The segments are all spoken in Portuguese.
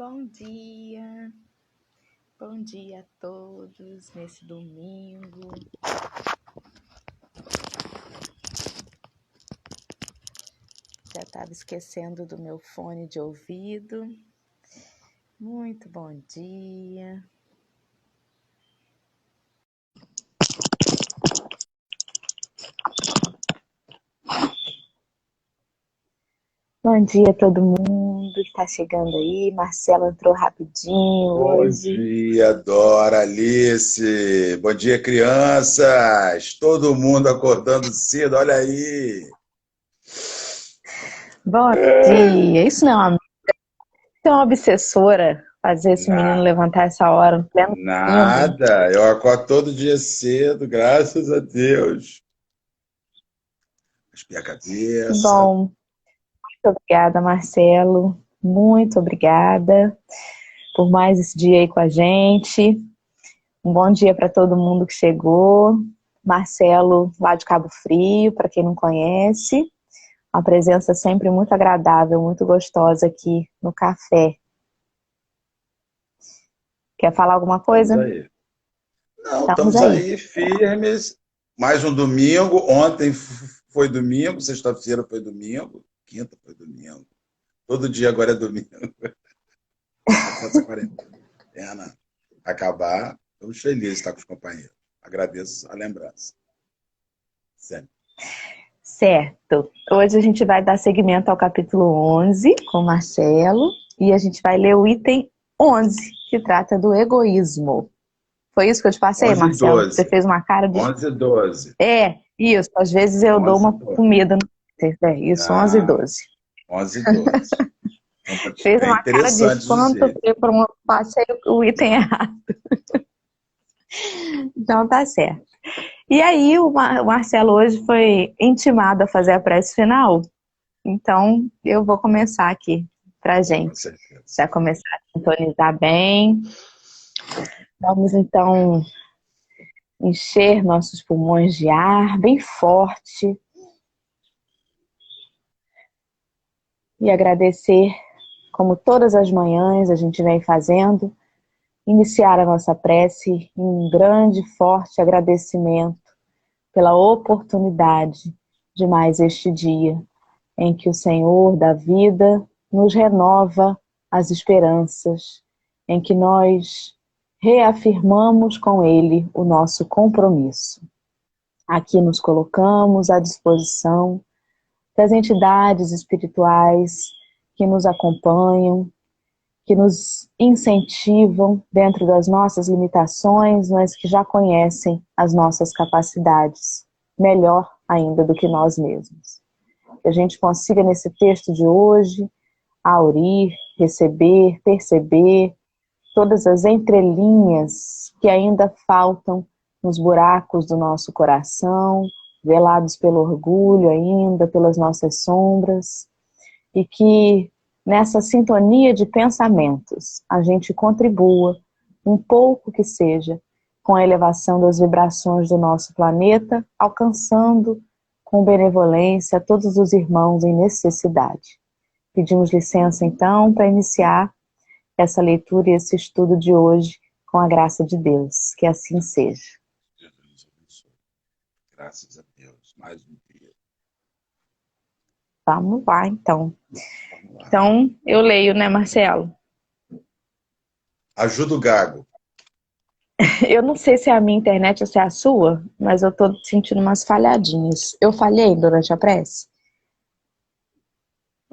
Bom dia a todos nesse domingo. Já estava esquecendo do meu fone de ouvido. Muito bom dia. Bom dia a todo mundo que está chegando aí. Marcelo entrou rapidinho hoje. Bom dia, Dora, Alice. Bom dia, crianças. Todo mundo acordando cedo, olha aí. Bom dia. Isso não é uma obsessora fazer esse menino Na- levantar essa hora no pleno domingo. Nada, eu acordo todo dia cedo, graças a Deus. Espia a Que cabeça. bom. Muito obrigada, Marcelo. Muito obrigada por mais esse dia aí com a gente. Um bom dia para todo mundo que chegou. Marcelo, lá de Cabo Frio, para quem não conhece. Uma presença sempre muito agradável, muito gostosa aqui no café. Quer falar alguma Estamos coisa? aí. Não, Estamos estamos aí. aí firmes. Mais um domingo. Ontem foi domingo, sexta-feira foi domingo, quinta foi domingo. Todo dia agora é domingo. Enquanto essa quarentena acabar, estamos felizes de estar com os companheiros. Agradeço a lembrança. Sempre. Certo. Hoje a gente vai dar seguimento ao capítulo 11 com o Marcelo e a gente vai ler o item 11, que trata do egoísmo. Foi isso que eu te passei, 11 e Marcelo? Você 12. fez uma cara de... 11 e 12. Isso. Às vezes eu dou 11 e uma 12. comida no Twitter. Isso, 11 e Ah, 12. 11 e 12. Então, Fez é uma cara de interessante espanto, dizer. porque passei o item errado. Então tá certo. E aí o Marcelo hoje foi intimado a fazer a prece final. Então eu vou começar aqui pra Com gente. certeza. Já começar a sintonizar bem. Vamos então encher nossos pulmões de ar bem forte e agradecer, como todas as manhãs a gente vem fazendo, iniciar a nossa prece em um grande e forte agradecimento pela oportunidade de mais este dia, em que o Senhor da vida nos renova as esperanças, em que nós reafirmamos com Ele o nosso compromisso. Aqui nos colocamos à disposição das entidades espirituais que nos acompanham, que nos incentivam dentro das nossas limitações, mas que já conhecem as nossas capacidades, melhor ainda do que nós mesmos. Que a gente consiga, nesse texto de hoje, aurir, receber, perceber todas as entrelinhas que ainda faltam nos buracos do nosso coração, velados pelo orgulho ainda, pelas nossas sombras, e que nessa sintonia de pensamentos a gente contribua, um pouco que seja, com a elevação das vibrações do nosso planeta, alcançando com benevolência todos os irmãos em necessidade. Pedimos licença então para iniciar essa leitura e esse estudo de hoje com a graça de Deus. Que assim seja. Deus nos abençoe. Graças a Deus. Mais um dia. Vamos lá então. Vamos lá. Então eu leio, né, Marcelo? Ajuda o Gago. Eu não sei se é a minha internet ou se é a sua, mas eu tô sentindo umas falhadinhas. Eu falhei durante a prece?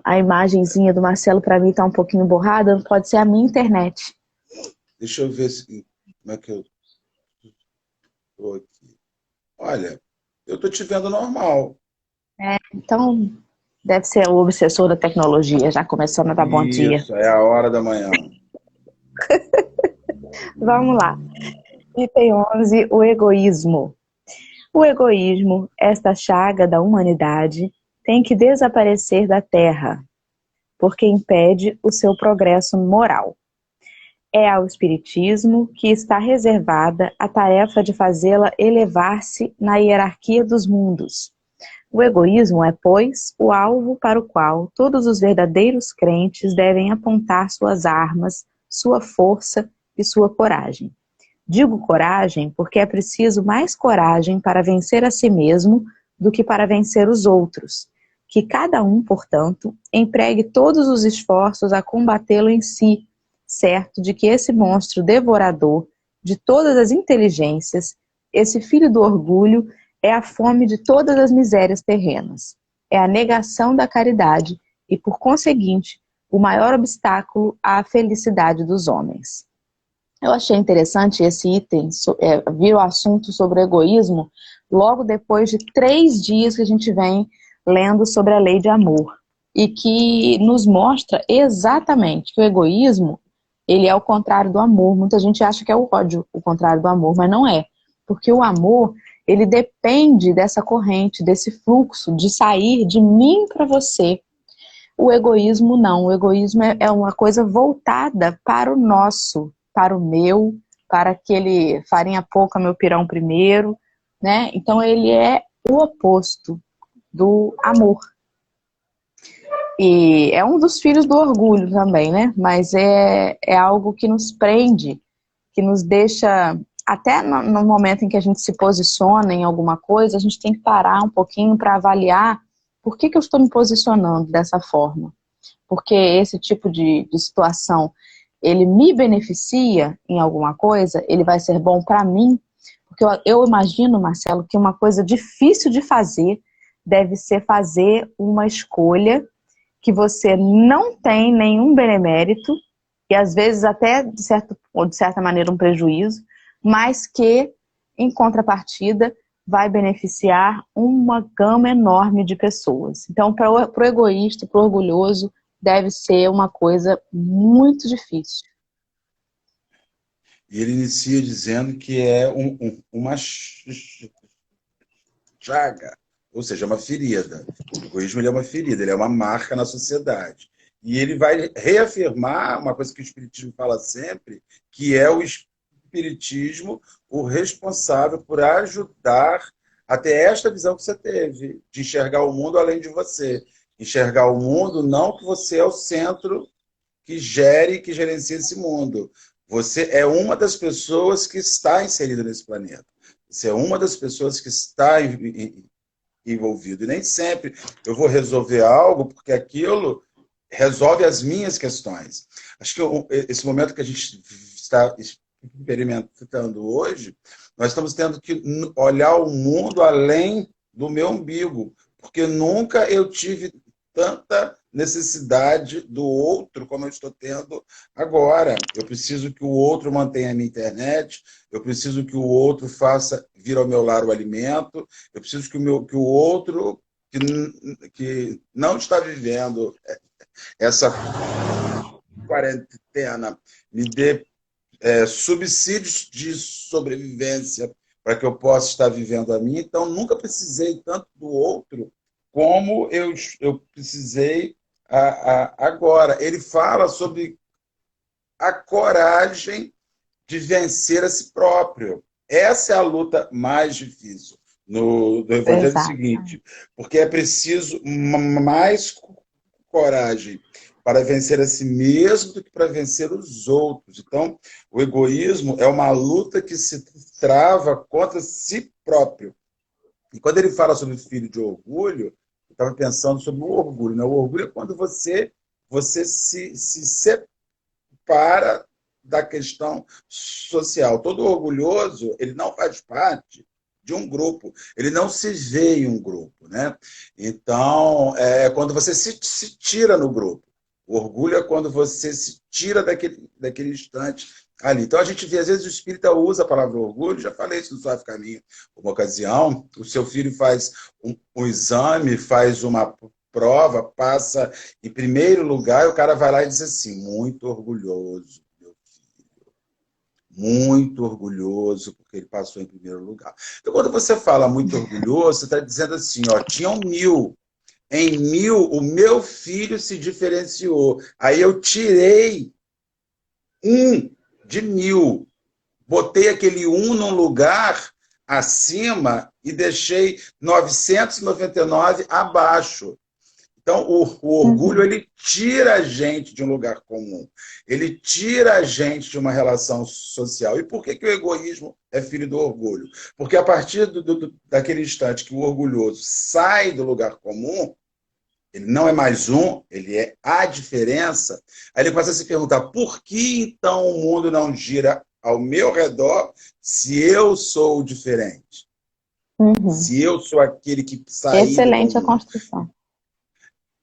A imagenzinha do Marcelo para mim tá um pouquinho borrada, pode ser a minha internet. Deixa eu ver como é que eu estou aqui. Olha, eu estou te vendo normal. Então, deve ser o obsessor da tecnologia, já começando a dar bom dia. Isso, é a hora da manhã. Vamos lá. Item 11, o egoísmo. O egoísmo, esta chaga da humanidade, tem que desaparecer da Terra, porque impede o seu progresso moral. É ao Espiritismo que está reservada a tarefa de fazê-la elevar-se na hierarquia dos mundos, O egoísmo é, pois, o alvo para o qual todos os verdadeiros crentes devem apontar suas armas, sua força e sua coragem. Digo coragem porque é preciso mais coragem para vencer a si mesmo do que para vencer os outros. Que cada um, portanto, empregue todos os esforços a combatê-lo em si, certo de que esse monstro devorador de todas as inteligências, esse filho do orgulho, é a fome de todas as misérias terrenas. É a negação da caridade e, por conseguinte, o maior obstáculo à felicidade dos homens. Eu achei interessante esse item, vir o assunto sobre o egoísmo, logo depois de 3 dias que a gente vem lendo sobre a lei de amor. E que nos mostra exatamente que o egoísmo, ele é o contrário do amor. Muita gente acha que é o ódio o contrário do amor, mas não é. Porque o amor, ele depende dessa corrente, desse fluxo de sair de mim para você. O egoísmo não. O egoísmo é uma coisa voltada para o nosso, para o meu, para aquele farinha pouca, meu pirão primeiro, né? Então ele é o oposto do amor. E é um dos filhos do orgulho também, né? Mas é algo que nos prende, que nos deixa, até no momento em que a gente se posiciona em alguma coisa, a gente tem que parar um pouquinho para avaliar por que eu estou me posicionando dessa forma. Porque esse tipo de situação, ele me beneficia em alguma coisa, ele vai ser bom para mim. Porque eu imagino, Marcelo, que uma coisa difícil de fazer deve ser fazer uma escolha que você não tem nenhum benemérito, e às vezes até, de certa maneira, um prejuízo, mas que, em contrapartida, vai beneficiar uma gama enorme de pessoas. Então, para o egoísta, para o orgulhoso, deve ser uma coisa muito difícil. E ele inicia dizendo que é uma chaga, ou seja, uma ferida. O egoísmo, ele é uma ferida, ele é uma marca na sociedade. E ele vai reafirmar uma coisa que o Espiritismo fala sempre, que é o Espiritismo o responsável por ajudar até esta visão que você teve, de enxergar o mundo além de você. Enxergar o mundo não que você é o centro que gere, que gerencia esse mundo. Você é uma das pessoas que está inserida nesse planeta. Você é uma das pessoas que está envolvido. E nem sempre eu vou resolver algo porque aquilo resolve as minhas questões. Acho que esse momento que a gente está experimentando hoje, nós estamos tendo que olhar o mundo além do meu umbigo, porque nunca eu tive tanta necessidade do outro como eu estou tendo agora. Eu preciso que o outro mantenha a minha internet, eu preciso que o outro faça vir ao meu lar o alimento, eu preciso que o outro que não está vivendo essa quarentena me dê subsídios de sobrevivência para que eu possa estar vivendo a minha. Então, nunca precisei tanto do outro como eu precisei agora. Ele fala sobre a coragem de vencer a si próprio. Essa é a luta mais difícil no Evangelho. É o seguinte, porque é preciso mais coragem para vencer a si mesmo do que para vencer os outros. Então, o egoísmo é uma luta que se trava contra si próprio. E quando ele fala sobre o filho de orgulho, eu estava pensando sobre o orgulho. Né? O orgulho é quando você se separa da questão social. Todo orgulhoso, ele não faz parte de um grupo, ele não se vê em um grupo. Né? Então, é quando você se tira no grupo. O orgulho é quando você se tira daquele instante ali. Então, a gente vê, às vezes, o espírita usa a palavra orgulho, já falei isso no Suave Caminho, uma ocasião, o seu filho faz um exame, faz uma prova, passa em primeiro lugar, e o cara vai lá e diz assim, muito orgulhoso, meu filho, muito orgulhoso, porque ele passou em primeiro lugar. Então, quando você fala muito orgulhoso, você está dizendo assim, ó, tinham 1000, em 1000, o meu filho se diferenciou. Aí eu tirei 1 de 1000. Botei aquele 1 num lugar acima e deixei 999 abaixo. Então, o orgulho, ele tira a gente de um lugar comum. Ele tira a gente de uma relação social. E por que o egoísmo é filho do orgulho? Porque a partir daquele instante que o orgulhoso sai do lugar comum, ele não é mais um, ele é a diferença. Aí ele começa a se perguntar, por que então o mundo não gira ao meu redor se eu sou diferente? Se eu sou aquele que saiu do Excelente a comum. construção.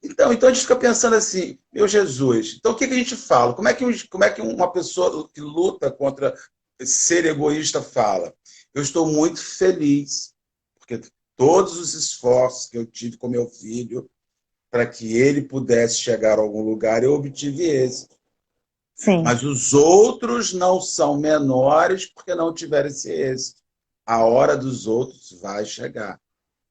Então a gente fica pensando assim, meu Jesus, então o que a gente fala? Como é que uma pessoa que luta contra ser egoísta fala? Eu estou muito feliz, porque todos os esforços que eu tive com meu filho para que ele pudesse chegar a algum lugar, eu obtive êxito. Sim. Mas os outros não são menores porque não tiveram esse êxito. A hora dos outros vai chegar.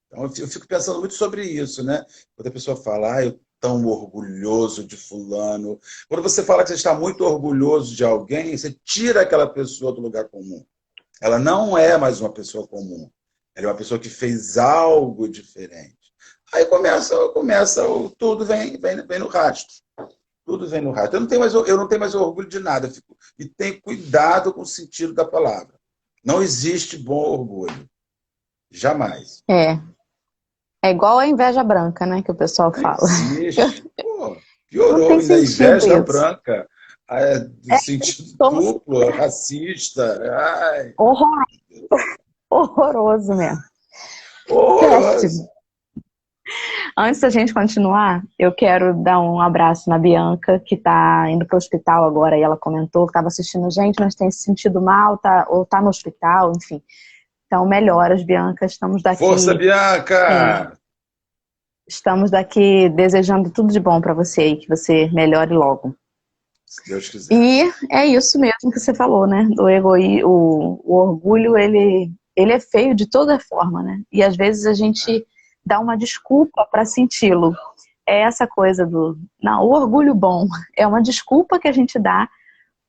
Então, eu fico pensando muito sobre isso, né? Quando a pessoa fala, eu tão orgulhoso de fulano. Quando você fala que você está muito orgulhoso de alguém, você tira aquela pessoa do lugar comum. Ela não é mais uma pessoa comum. Ela é uma pessoa que fez algo diferente. Aí tudo vem no rastro. Tudo vem no rastro. Eu não tenho mais orgulho de nada. E tenho cuidado com o sentido da palavra. Não existe bom orgulho. Jamais. É igual a inveja branca, né, que o pessoal fala. Existe. Pô, Não piorou tem ainda. sentido Inveja isso. branca. Do sentido Somos duplo, racista. Ai, horroroso mesmo. horroroso. Péssimo. Antes da gente continuar, eu quero dar um abraço na Bianca, que está indo para o hospital agora, e ela comentou que estava assistindo a gente, mas tem se sentido mal, ou está no hospital, enfim. Então, melhoras, Bianca, estamos daqui... Força, Bianca! Estamos daqui desejando tudo de bom para você e que você melhore logo. Se Deus quiser. E é isso mesmo que você falou, né? O orgulho, ele é feio de toda forma, né? E às vezes a gente dá uma desculpa para senti-lo. É essa coisa não, o orgulho bom é uma desculpa que a gente dá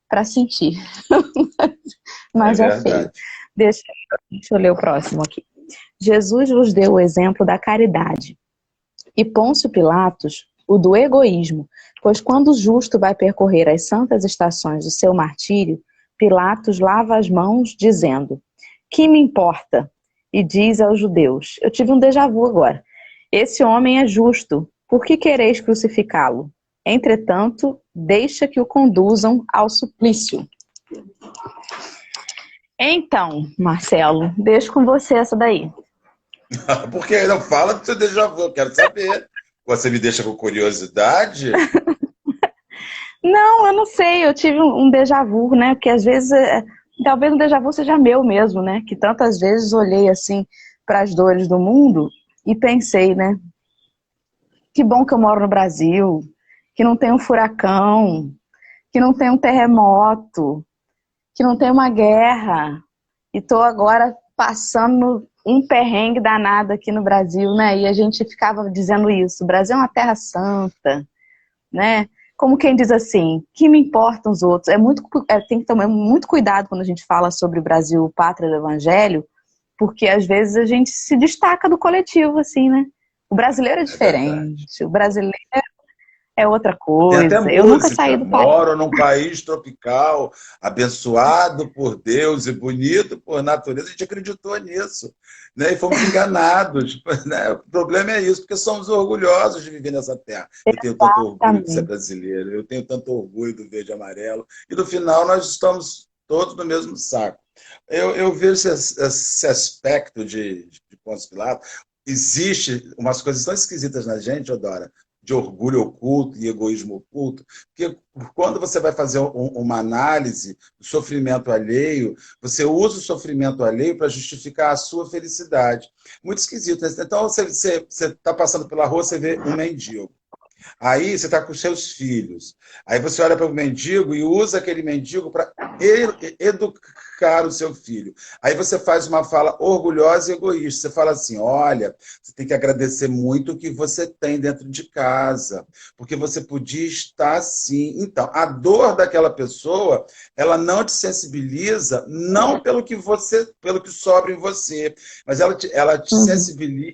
para sentir. Mas é feio. Deixa eu ler o próximo aqui. Jesus vos deu o exemplo da caridade. E Pôncio Pilatos, o do egoísmo, pois quando o justo vai percorrer as santas estações do seu martírio, Pilatos lava as mãos, dizendo, que me importa? E diz aos judeus, eu tive um déjà vu agora, esse homem é justo, por que quereis crucificá-lo? Entretanto, deixa que o conduzam ao suplício. Então, Marcelo, deixo com você essa daí. Porque não fala do seu déjà vu, eu quero saber. Você me deixa com curiosidade? Não, eu não sei, eu tive um déjà vu, né? Porque às vezes, talvez o déjà vu seja meu mesmo, né? Que tantas vezes olhei assim para as dores do mundo e pensei, né? Que bom que eu moro no Brasil, que não tem um furacão, que não tem um terremoto, que não tem uma guerra. E tô agora passando um perrengue danado aqui no Brasil, né? E a gente ficava dizendo isso, o Brasil é uma terra santa, né? Como quem diz assim, que me importam os outros? Tem que tomar muito cuidado quando a gente fala sobre o Brasil, pátria do evangelho, porque às vezes a gente se destaca do coletivo, assim, né? O brasileiro é diferente, o brasileiro é outra Tem até coisa. Eu nunca saí música. do país. Moro num país tropical, abençoado por Deus e bonito por natureza. A gente acreditou nisso, né? E fomos enganados. Né? O problema é isso, porque somos orgulhosos de viver nessa terra. Eu tenho tanto orgulho de ser brasileiro, eu tenho tanto orgulho do verde e amarelo. E no final nós estamos todos no mesmo saco. Eu vejo esse aspecto de Pôncio Pilatos. Existe umas coisas tão esquisitas na gente, Odora, de orgulho oculto e egoísmo oculto, porque quando você vai fazer uma análise do sofrimento alheio, você usa o sofrimento alheio para justificar a sua felicidade. Muito esquisito. Então, você está passando pela rua, você vê um mendigo. Aí você está com os seus filhos. Aí você olha para o mendigo e usa aquele mendigo para educar o seu filho. Aí você faz uma fala orgulhosa e egoísta. Você fala assim, olha, você tem que agradecer muito o que você tem dentro de casa, porque você podia estar assim. Então, a dor daquela pessoa, ela não te sensibiliza, não pelo que sobra em você, mas ela te sensibiliza,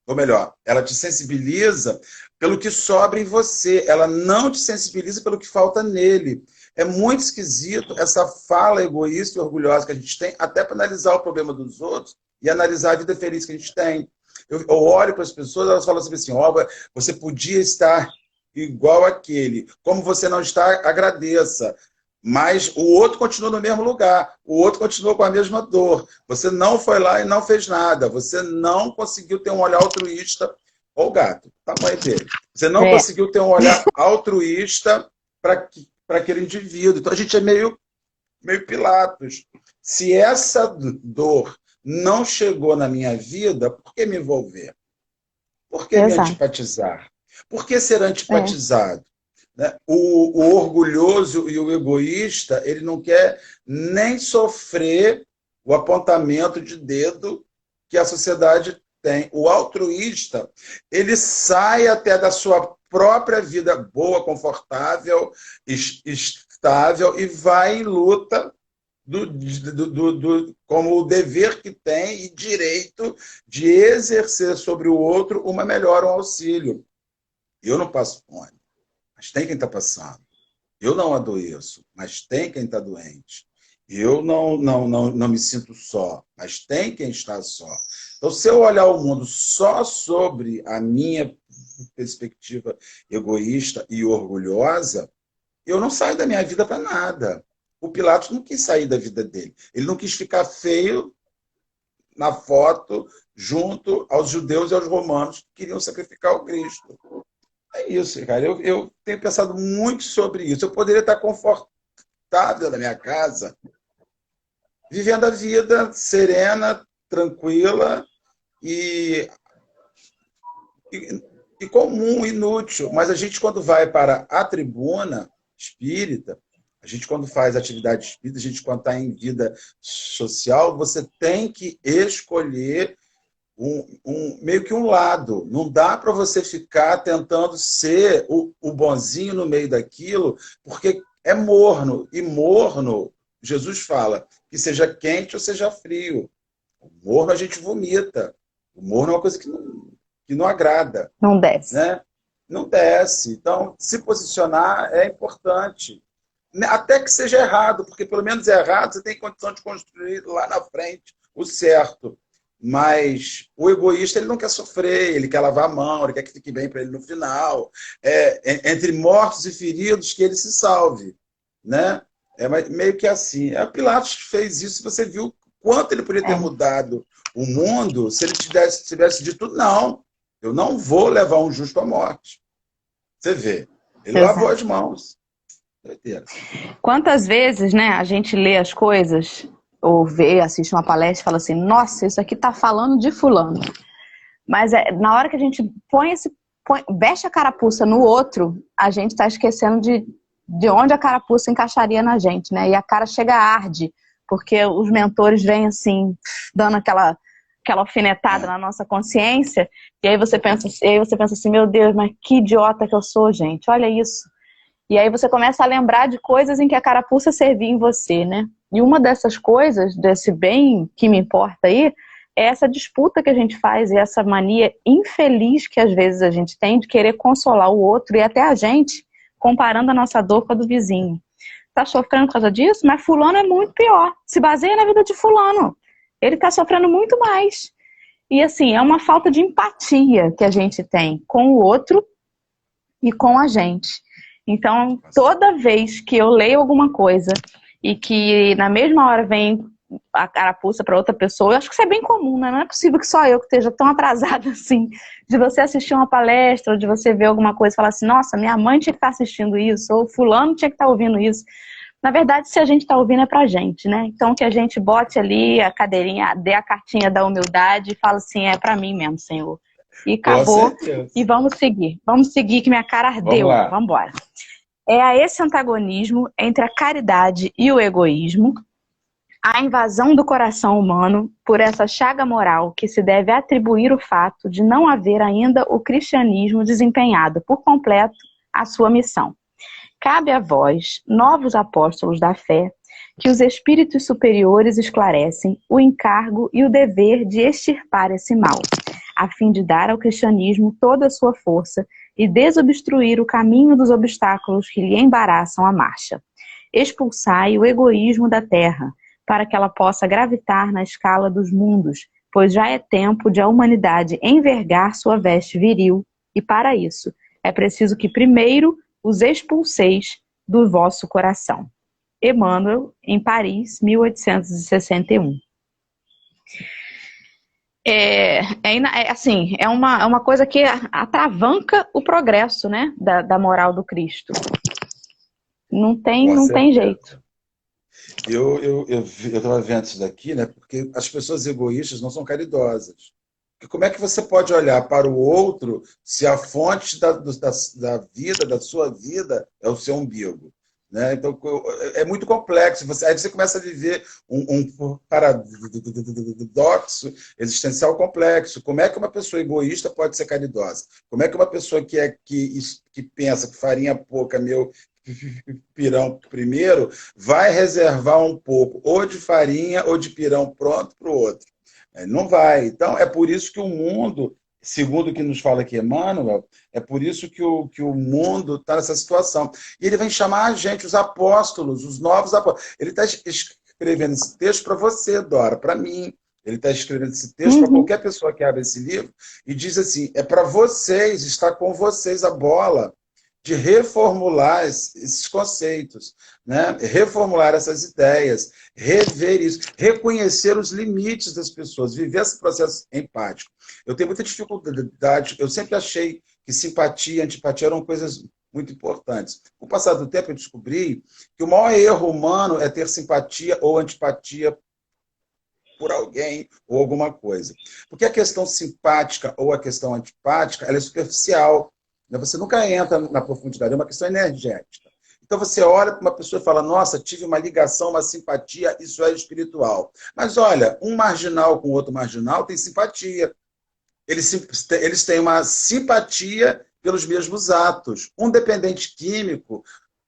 ou melhor, ela te sensibiliza pelo que sobra em você. Ela não te sensibiliza pelo que falta nele. É muito esquisito essa fala egoísta e orgulhosa que a gente tem, até para analisar o problema dos outros e analisar a vida feliz que a gente tem. Eu olho para as pessoas, elas falam assim, ó, você podia estar igual aquele. Como você não está, agradeça. Mas o outro continua no mesmo lugar, o outro continua com a mesma dor. Você não foi lá e não fez nada. Você não conseguiu ter um olhar altruísta. Olha o gato, tamanho dele. Você não conseguiu ter um olhar altruísta para aquele indivíduo. Então a gente é meio Pilatos. Se essa dor não chegou na minha vida, por que me envolver? Por que me antipatizar? Por que ser antipatizado? Né? O orgulhoso e o egoísta, ele não quer nem sofrer o apontamento de dedo que a sociedade tem. O altruísta, ele sai até da sua própria vida boa, confortável, estável, e vai em luta como o dever que tem e direito de exercer sobre o outro uma melhora, um auxílio. Eu não passo fome, mas tem quem está passando. Eu não adoeço, mas tem quem está doente. Eu não me sinto só, mas tem quem está só. Então, se eu olhar o mundo só sobre a minha perspectiva egoísta e orgulhosa, eu não saio da minha vida para nada. O Pilatos não quis sair da vida dele. Ele não quis ficar feio na foto junto aos judeus e aos romanos que queriam sacrificar o Cristo. É isso, cara. Eu tenho pensado muito sobre isso. Eu poderia estar confortável na minha casa, vivendo a vida serena, tranquila e comum, inútil. Mas a gente, quando vai para a tribuna espírita, a gente, quando faz atividade espírita, a gente, quando está em vida social, você tem que escolher meio que um lado. Não dá para você ficar tentando ser o bonzinho no meio daquilo, porque é morno. E morno, Jesus fala, que seja quente ou seja frio. O morno a gente vomita. O morno é uma coisa que não agrada. Não desce. Né? Não desce. Então, se posicionar é importante. Até que seja errado, porque pelo menos é errado, você tem condição de construir lá na frente o certo. Mas o egoísta, ele não quer sofrer, ele quer lavar a mão, ele quer que fique bem para ele no final. Entre mortos e feridos, que ele se salve. Né? É meio que assim. A Pilatos fez isso, você viu quanto ele poderia ter mudado o mundo se ele tivesse dito, não, eu não vou levar um justo à morte. Você vê, ele lavou as mãos. Quantas vezes, né, a gente lê as coisas, ou vê, assiste uma palestra e fala assim, nossa, isso aqui tá falando de fulano. Mas na hora que a gente veste a carapuça no outro, a gente está esquecendo de onde a carapuça encaixaria na gente, né? E a cara chega arde, porque os mentores vêm assim, dando aquela alfinetada na nossa consciência, e aí você pensa assim, meu Deus, mas que idiota que eu sou, gente, olha isso. E aí você começa a lembrar de coisas em que a carapuça servia em você, né? E uma dessas coisas, desse bem que me importa aí, é essa disputa que a gente faz e essa mania infeliz que às vezes a gente tem de querer consolar o outro e até a gente, comparando a nossa dor com a do vizinho. Tá sofrendo por causa disso? Mas fulano é muito pior. Se baseia na vida de fulano. Ele tá sofrendo muito mais. E assim, é uma falta de empatia que a gente tem com o outro e com a gente. Então, toda vez que eu leio alguma coisa e que na mesma hora vem a carapuça para outra pessoa, eu acho que isso é bem comum, né? Não é possível que só eu que esteja tão atrasada assim, de você assistir uma palestra, ou de você ver alguma coisa e falar assim, nossa, minha mãe tinha que estar assistindo isso, ou fulano tinha que estar ouvindo isso. Na verdade, se a gente está ouvindo é pra gente, né? Então que a gente bote ali a cadeirinha, dê a cartinha da humildade e fala assim, é para mim mesmo, Senhor. e Com acabou. certeza. E vamos seguir. Vamos seguir que minha cara Vamos ardeu. lá. Vamos embora. É esse antagonismo entre a caridade e o egoísmo, a invasão do coração humano por essa chaga moral que se deve atribuir o fato de não haver ainda o cristianismo desempenhado por completo a sua missão. Cabe a vós, novos apóstolos da fé, que os espíritos superiores esclarecem o encargo e o dever de extirpar esse mal, a fim de dar ao cristianismo toda a sua força e desobstruir o caminho dos obstáculos que lhe embaraçam a marcha. Expulsai o egoísmo da terra, para que ela possa gravitar na escala dos mundos, pois já é tempo de a humanidade envergar sua veste viril, e para isso é preciso que primeiro os expulseis do vosso coração. Emmanuel, em Paris, 1861. Assim, é uma coisa que atravanca o progresso, né, da moral do Cristo. Não tem jeito. Eu estava vendo isso daqui, né? Porque as pessoas egoístas não são caridosas. Porque como é que você pode olhar para o outro se a fonte da vida, da sua vida, é o seu umbigo? Né? Então, é muito complexo. Aí você começa a viver um paradoxo existencial complexo. Como é que uma pessoa egoísta pode ser caridosa? Como é que uma pessoa que pensa que farinha pouca, meu pirão primeiro, vai reservar um pouco ou de farinha ou de pirão pronto para o outro? Não vai. Então, é por isso que o mundo, segundo o que nos fala aqui Emmanuel, é por isso que o mundo está nessa situação. E ele vem chamar a gente, os apóstolos, os novos apóstolos. Ele está escrevendo esse texto para você, Dora, para mim. Ele está escrevendo esse texto para qualquer pessoa que abre esse livro e diz assim, é para vocês, está com vocês a bola de reformular esses conceitos, né? Reformular essas ideias, rever isso, reconhecer os limites das pessoas, viver esse processo empático. Eu tenho muita dificuldade, eu sempre achei que simpatia e antipatia eram coisas muito importantes. Com o passar do tempo, eu descobri que o maior erro humano é ter simpatia ou antipatia por alguém ou alguma coisa. Porque a questão simpática ou a questão antipática, ela é superficial. Você nunca entra na profundidade, é uma questão energética. Então você olha para uma pessoa e fala, nossa, tive uma ligação, uma simpatia, isso é espiritual. Mas olha, um marginal com outro marginal tem simpatia. Eles têm uma simpatia pelos mesmos atos. Um dependente químico,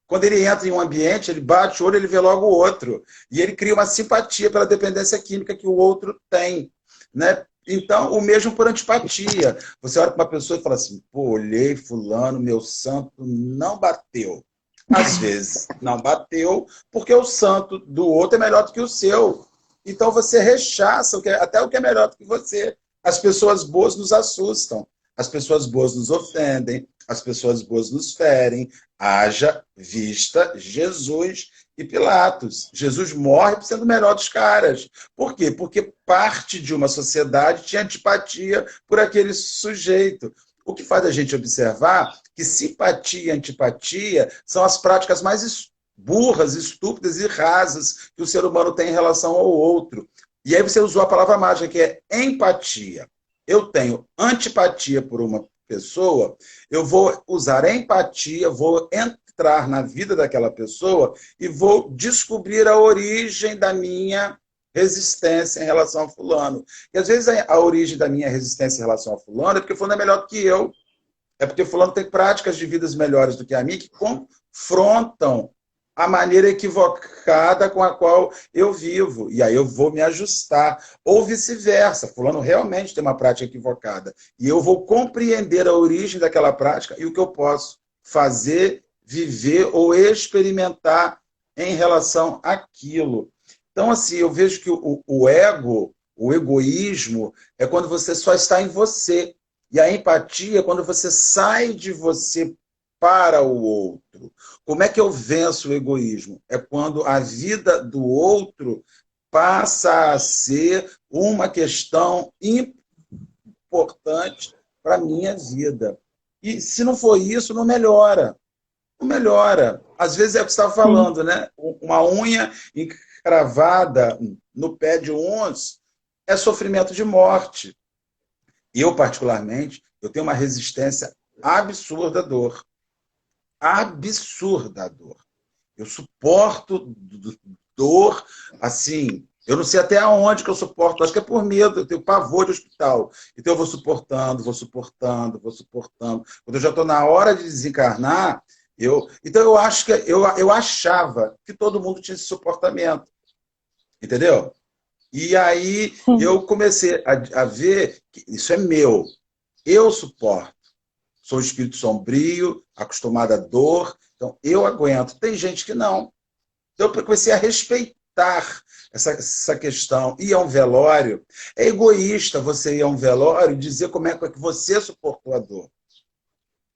quando ele entra em um ambiente, ele bate o olho, ele vê logo o outro. E ele cria uma simpatia pela dependência química que o outro tem, né? Então, o mesmo por antipatia. Você olha para uma pessoa e fala assim, pô, olhei fulano, meu santo não bateu. Às vezes não bateu, porque o santo do outro é melhor do que o seu. Então você rechaça até o que é melhor do que você. As pessoas boas nos assustam, as pessoas boas nos ofendem, as pessoas boas nos ferem. Haja vista Jesus e Pilatos. Jesus morre sendo o melhor dos caras. Por quê? Porque parte de uma sociedade tinha antipatia por aquele sujeito. O que faz a gente observar que simpatia e antipatia são as práticas mais burras, estúpidas e rasas que o ser humano tem em relação ao outro. E aí você usou a palavra mágica, que é empatia. Eu tenho antipatia por uma pessoa, eu vou usar empatia, vou entrar na vida daquela pessoa e vou descobrir a origem da minha resistência em relação a fulano. E às vezes a origem da minha resistência em relação a fulano é porque fulano é melhor do que eu, é porque fulano tem práticas de vidas melhores do que a minha que confrontam a maneira equivocada com a qual eu vivo. E aí eu vou me ajustar. Ou vice-versa. Fulano realmente tem uma prática equivocada. E eu vou compreender a origem daquela prática e o que eu posso fazer, viver ou experimentar em relação àquilo. Então, assim, eu vejo que o ego, o egoísmo, é quando você só está em você. E a empatia é quando você sai de você para o outro. Como é que eu venço o egoísmo? É quando a vida do outro passa a ser uma questão importante para a minha vida. E se não for isso, não melhora. Não melhora. Às vezes é o que você estava falando, né? Uma unha encravada no pé de uns é sofrimento de morte. Eu, particularmente, eu tenho uma resistência absurda à dor. Absurda à dor. Eu suporto dor, assim, eu não sei até aonde que eu suporto, acho que é por medo, eu tenho pavor de hospital. Então eu vou suportando, vou suportando, vou suportando. Quando eu já estou na hora de desencarnar, então eu acho que eu achava que todo mundo tinha esse suportamento, entendeu? E aí Sim. eu comecei a ver que isso é meu, eu suporto. Sou um espírito sombrio, acostumado à dor, então eu aguento. Tem gente que não. Então eu comecei a respeitar essa questão. Ir a um velório, é egoísta você ir a um velório e dizer como é que você suportou a dor.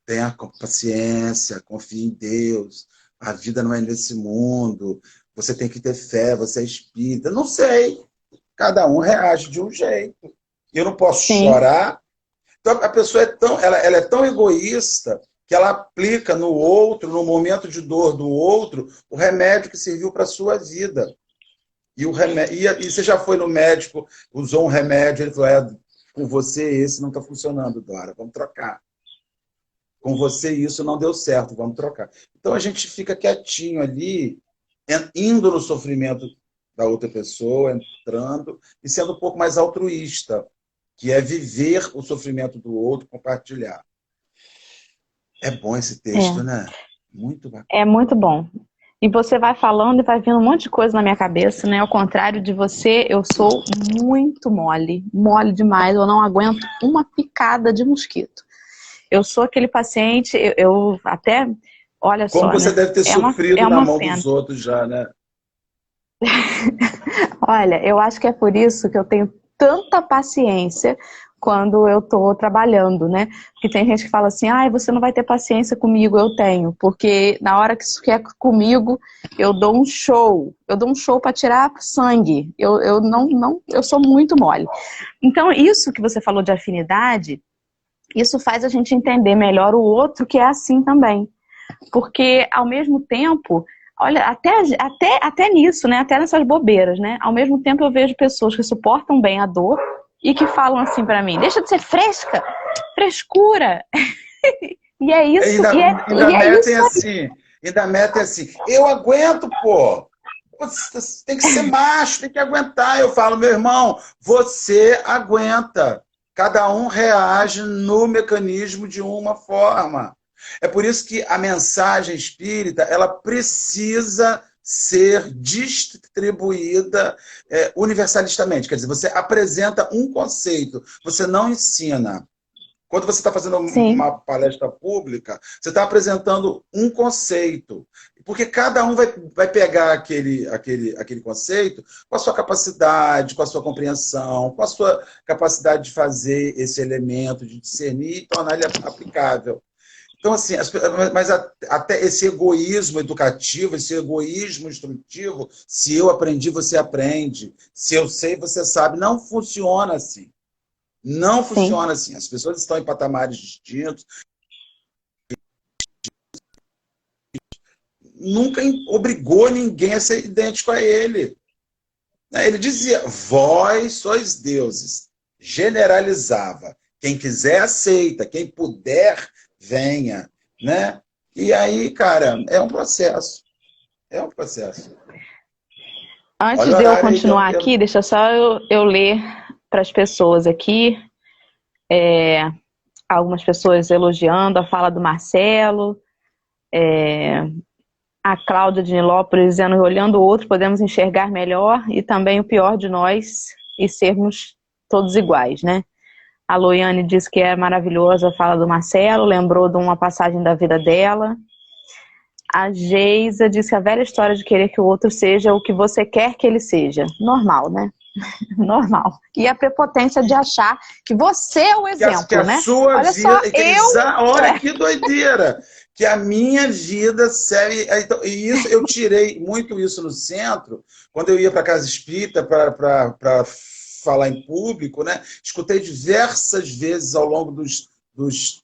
Tenha paciência, confie em Deus, a vida não é nesse mundo, você tem que ter fé, você é espírita. Não sei, cada um reage de um jeito. Eu não posso Sim. chorar. Então a pessoa ela é tão egoísta que ela aplica no outro, no momento de dor do outro, o remédio que serviu para a sua vida. E, e você já foi no médico, usou um remédio, ele falou, com você esse não está funcionando, Dora, vamos trocar. Com você isso não deu certo, vamos trocar. Então a gente fica quietinho ali, indo no sofrimento da outra pessoa, entrando e sendo um pouco mais altruísta, que é viver o sofrimento do outro, compartilhar. É bom esse texto, É, né? Muito bacana. é muito bom. E você vai falando e vai vindo um monte de coisa na minha cabeça, né? Ao contrário de você, eu sou muito mole, mole demais. Eu não aguento uma picada de mosquito. Eu sou aquele paciente, eu até, olha Como só, você né? deve ter É sofrido na uma mão pena. dos outros já, né? Olha, eu acho que é por isso que eu tenho tanta paciência quando eu tô trabalhando, né? Porque tem gente que fala assim, ai, você não vai ter paciência comigo, eu tenho, porque na hora que isso quer comigo, eu dou um show para tirar sangue, eu não, eu sou muito mole. Então, isso que você falou de afinidade, isso faz a gente entender melhor o outro que é assim também. Porque, ao mesmo tempo, olha, até nisso, né? Até nessas bobeiras, né? Ao mesmo tempo eu vejo pessoas que suportam bem a dor e que falam assim pra mim, deixa de ser fresca, frescura. E é isso, Ainda, e é isso aí. ainda metem assim, eu aguento, pô. Você tem que ser macho, tem que aguentar. Eu falo, meu irmão, você aguenta. Cada um reage no mecanismo de uma forma. É por isso que a mensagem espírita, ela precisa ser distribuída universalistamente. Quer dizer, você apresenta um conceito, você não ensina. Quando você está fazendo Sim, uma palestra pública, você está apresentando um conceito. Porque cada um vai pegar aquele conceito com a sua capacidade, com a sua compreensão, com a sua capacidade de fazer esse elemento, de discernir e tornar ele aplicável. Então, assim, mas até esse egoísmo educativo, esse egoísmo instrutivo, se eu aprendi, você aprende. Se eu sei, você sabe. Não funciona assim. Não sim, funciona assim. As pessoas estão em patamares distintos. Nunca obrigou ninguém a ser idêntico a ele. Ele dizia, vós sois deuses. Generalizava. Quem quiser, aceita. Quem puder, venha. Né? E aí, cara, é um processo. É um processo. antes Olha o de eu horário aí. continuar aqui, deixa só eu ler para as pessoas aqui, algumas pessoas elogiando a fala do Marcelo, a Cláudia de Nilópolis dizendo que olhando o outro podemos enxergar melhor e também o pior de nós e sermos todos iguais, né? A Loiane disse que é maravilhosa a fala do Marcelo, lembrou de uma passagem da vida dela. A Geisa disse que a velha história de querer que o outro seja o que você quer que ele seja. Normal, né? Normal. E a prepotência de achar que você é o Que exemplo, a né? sua Olha só, vida. Olha que doideira! Que a minha vida serve. Então, e isso eu tirei muito isso no centro, quando eu ia para a casa espírita para falar em público, né? Escutei diversas vezes ao longo dos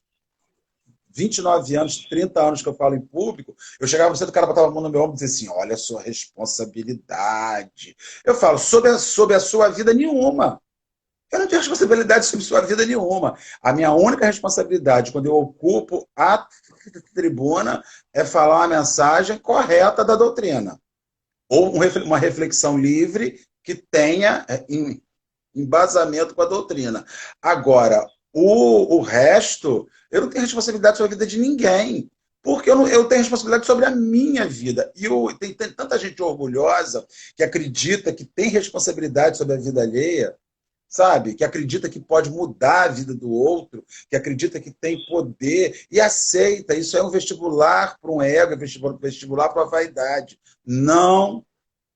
29 anos, 30 anos que eu falo em público, eu chegava no centro, o cara botava a mão no meu ombro e dizia assim, olha a sua responsabilidade. Eu falo, sobre a sua vida nenhuma. Eu não tenho responsabilidade sobre sua vida nenhuma. A minha única responsabilidade, quando eu ocupo a tribuna, é falar uma mensagem correta da doutrina. Ou uma reflexão livre que tenha embasamento com a doutrina. Agora, o resto, eu não tenho responsabilidade sobre a vida de ninguém. Porque eu tenho responsabilidade sobre a minha vida. E tem tanta gente orgulhosa que acredita que tem responsabilidade sobre a vida alheia, sabe? Que acredita que pode mudar a vida do outro, que acredita que tem poder e aceita. Isso é um vestibular para um ego, é vestibular para a vaidade. Não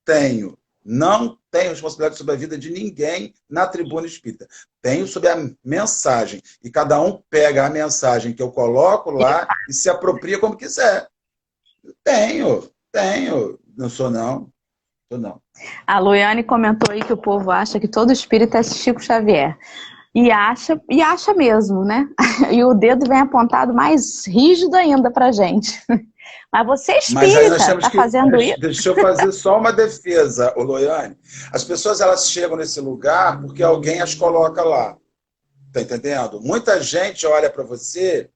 tenho. Não tenho responsabilidade sobre a vida de ninguém na tribuna espírita. Tenho sobre a mensagem. E cada um pega a mensagem que eu coloco lá e se apropria como quiser. Tenho. Não sou não. Sou não. A Luiane comentou aí que o povo acha que todo espírita é Chico Xavier. E acha mesmo, né? E o dedo vem apontado mais rígido ainda pra gente. Mas você é espírita, está fazendo isso? Deixa eu fazer só uma defesa, Loiane. As pessoas elas chegam nesse lugar porque alguém as coloca lá. Tá entendendo? Muita gente olha para você,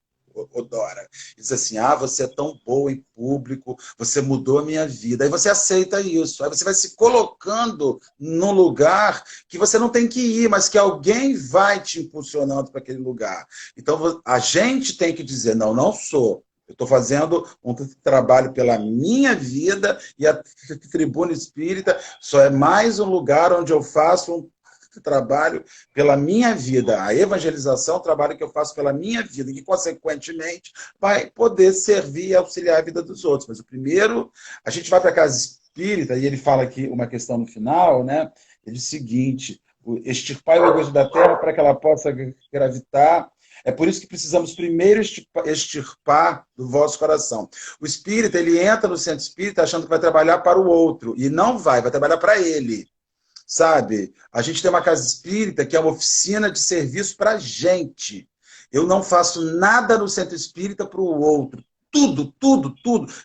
Dora, e diz assim, você é tão boa em público, você mudou a minha vida. Aí você aceita isso. Aí você vai se colocando num lugar que você não tem que ir, mas que alguém vai te impulsionando para aquele lugar. Então a gente tem que dizer, não sou. Eu estou fazendo um trabalho pela minha vida e a tribuna espírita só é mais um lugar onde eu faço um trabalho pela minha vida. A evangelização é um trabalho que eu faço pela minha vida e que, consequentemente, vai poder servir e auxiliar a vida dos outros. Mas o primeiro, a gente vai para a casa espírita e ele fala aqui uma questão no final, né? Ele diz o seguinte, extirpar o egoísmo da terra para que ela possa gravitar. É por isso que precisamos primeiro extirpar do vosso coração. O espírita, ele entra no centro espírita achando que vai trabalhar para o outro. E não vai trabalhar para ele. Sabe? A gente tem uma casa espírita que é uma oficina de serviço para a gente. Eu não faço nada no centro espírita para o outro. Tudo,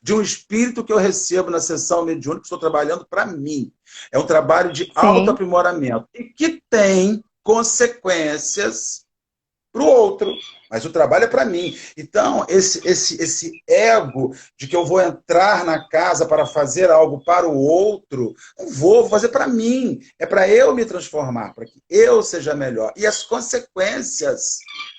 de um espírito que eu recebo na sessão mediúnica, que estou trabalhando para mim. É um trabalho de autoaprimoramento. E que tem consequências para o outro, mas o trabalho é para mim. Então, esse ego de que eu vou entrar na casa para fazer algo para o outro, não vou fazer para mim. É para eu me transformar, para que eu seja melhor. E as consequências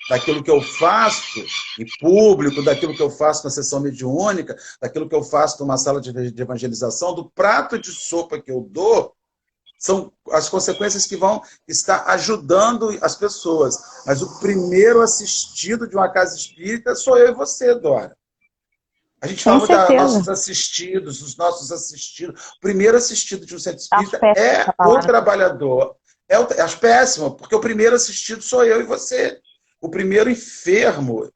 daquilo que eu faço em público, daquilo que eu faço na sessão mediúnica, daquilo que eu faço numa sala de evangelização, do prato de sopa que eu dou, são as consequências que vão estar ajudando as pessoas. Mas o primeiro assistido de uma casa espírita sou eu e você, Dora. A gente fala muito dos nossos assistidos. O primeiro assistido de um centro espírita é o trabalhador. Acho péssimo, porque o primeiro assistido sou eu e você. O primeiro enfermo.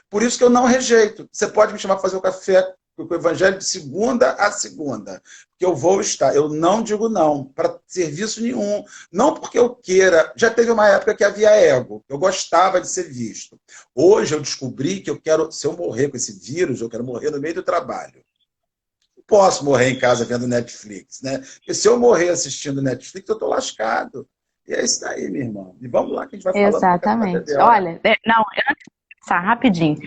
Por isso que eu não rejeito. Você pode me chamar para fazer o café com o evangelho de segunda a segunda, que eu vou estar. Eu não digo não para serviço nenhum. Não porque eu queira. Já teve uma época que havia ego. Eu gostava de ser visto. Hoje eu descobri que eu quero, se eu morrer com esse vírus, eu quero morrer no meio do trabalho. Não posso morrer em casa vendo Netflix, né? Porque se eu morrer assistindo Netflix, eu estou lascado. E é isso aí, minha irmã. E vamos lá que a gente vai falando. Exatamente. Olha, rapidinho,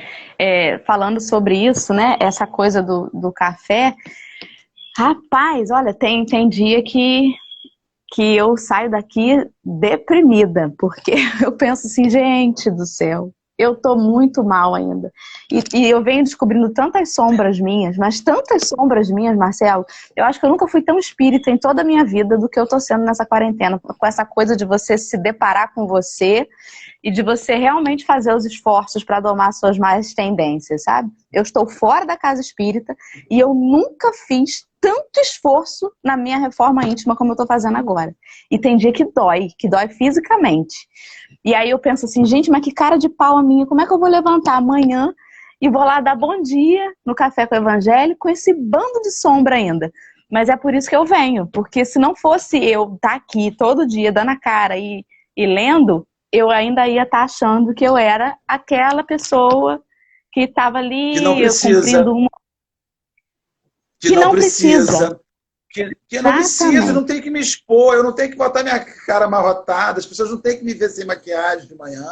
falando sobre isso, né, essa coisa do café, rapaz, olha, tem dia que eu saio daqui deprimida, porque eu penso assim, gente do céu, eu tô muito mal ainda, e eu venho descobrindo tantas sombras minhas, mas tantas sombras minhas, Marcelo, eu acho que eu nunca fui tão espírita em toda a minha vida do que eu tô sendo nessa quarentena, com essa coisa de você se deparar com você, e de você realmente fazer os esforços para domar suas más tendências, sabe? Eu estou fora da casa espírita e eu nunca fiz tanto esforço na minha reforma íntima como eu estou fazendo agora. E tem dia que dói fisicamente. E aí eu penso assim, gente, mas que cara de pau a minha, como é que eu vou levantar amanhã e vou lá dar bom dia no Café com o Evangelho com esse bando de sombra ainda? Mas é por isso que eu venho, porque se não fosse eu estar aqui todo dia dando a cara e lendo, eu ainda ia estar achando que eu era aquela pessoa que estava ali que não precisa, cumprindo uma... que não precisa. Que eu não preciso, eu não tenho que me expor, eu não tenho que botar minha cara amarrotada, as pessoas não têm que me ver sem maquiagem de manhã.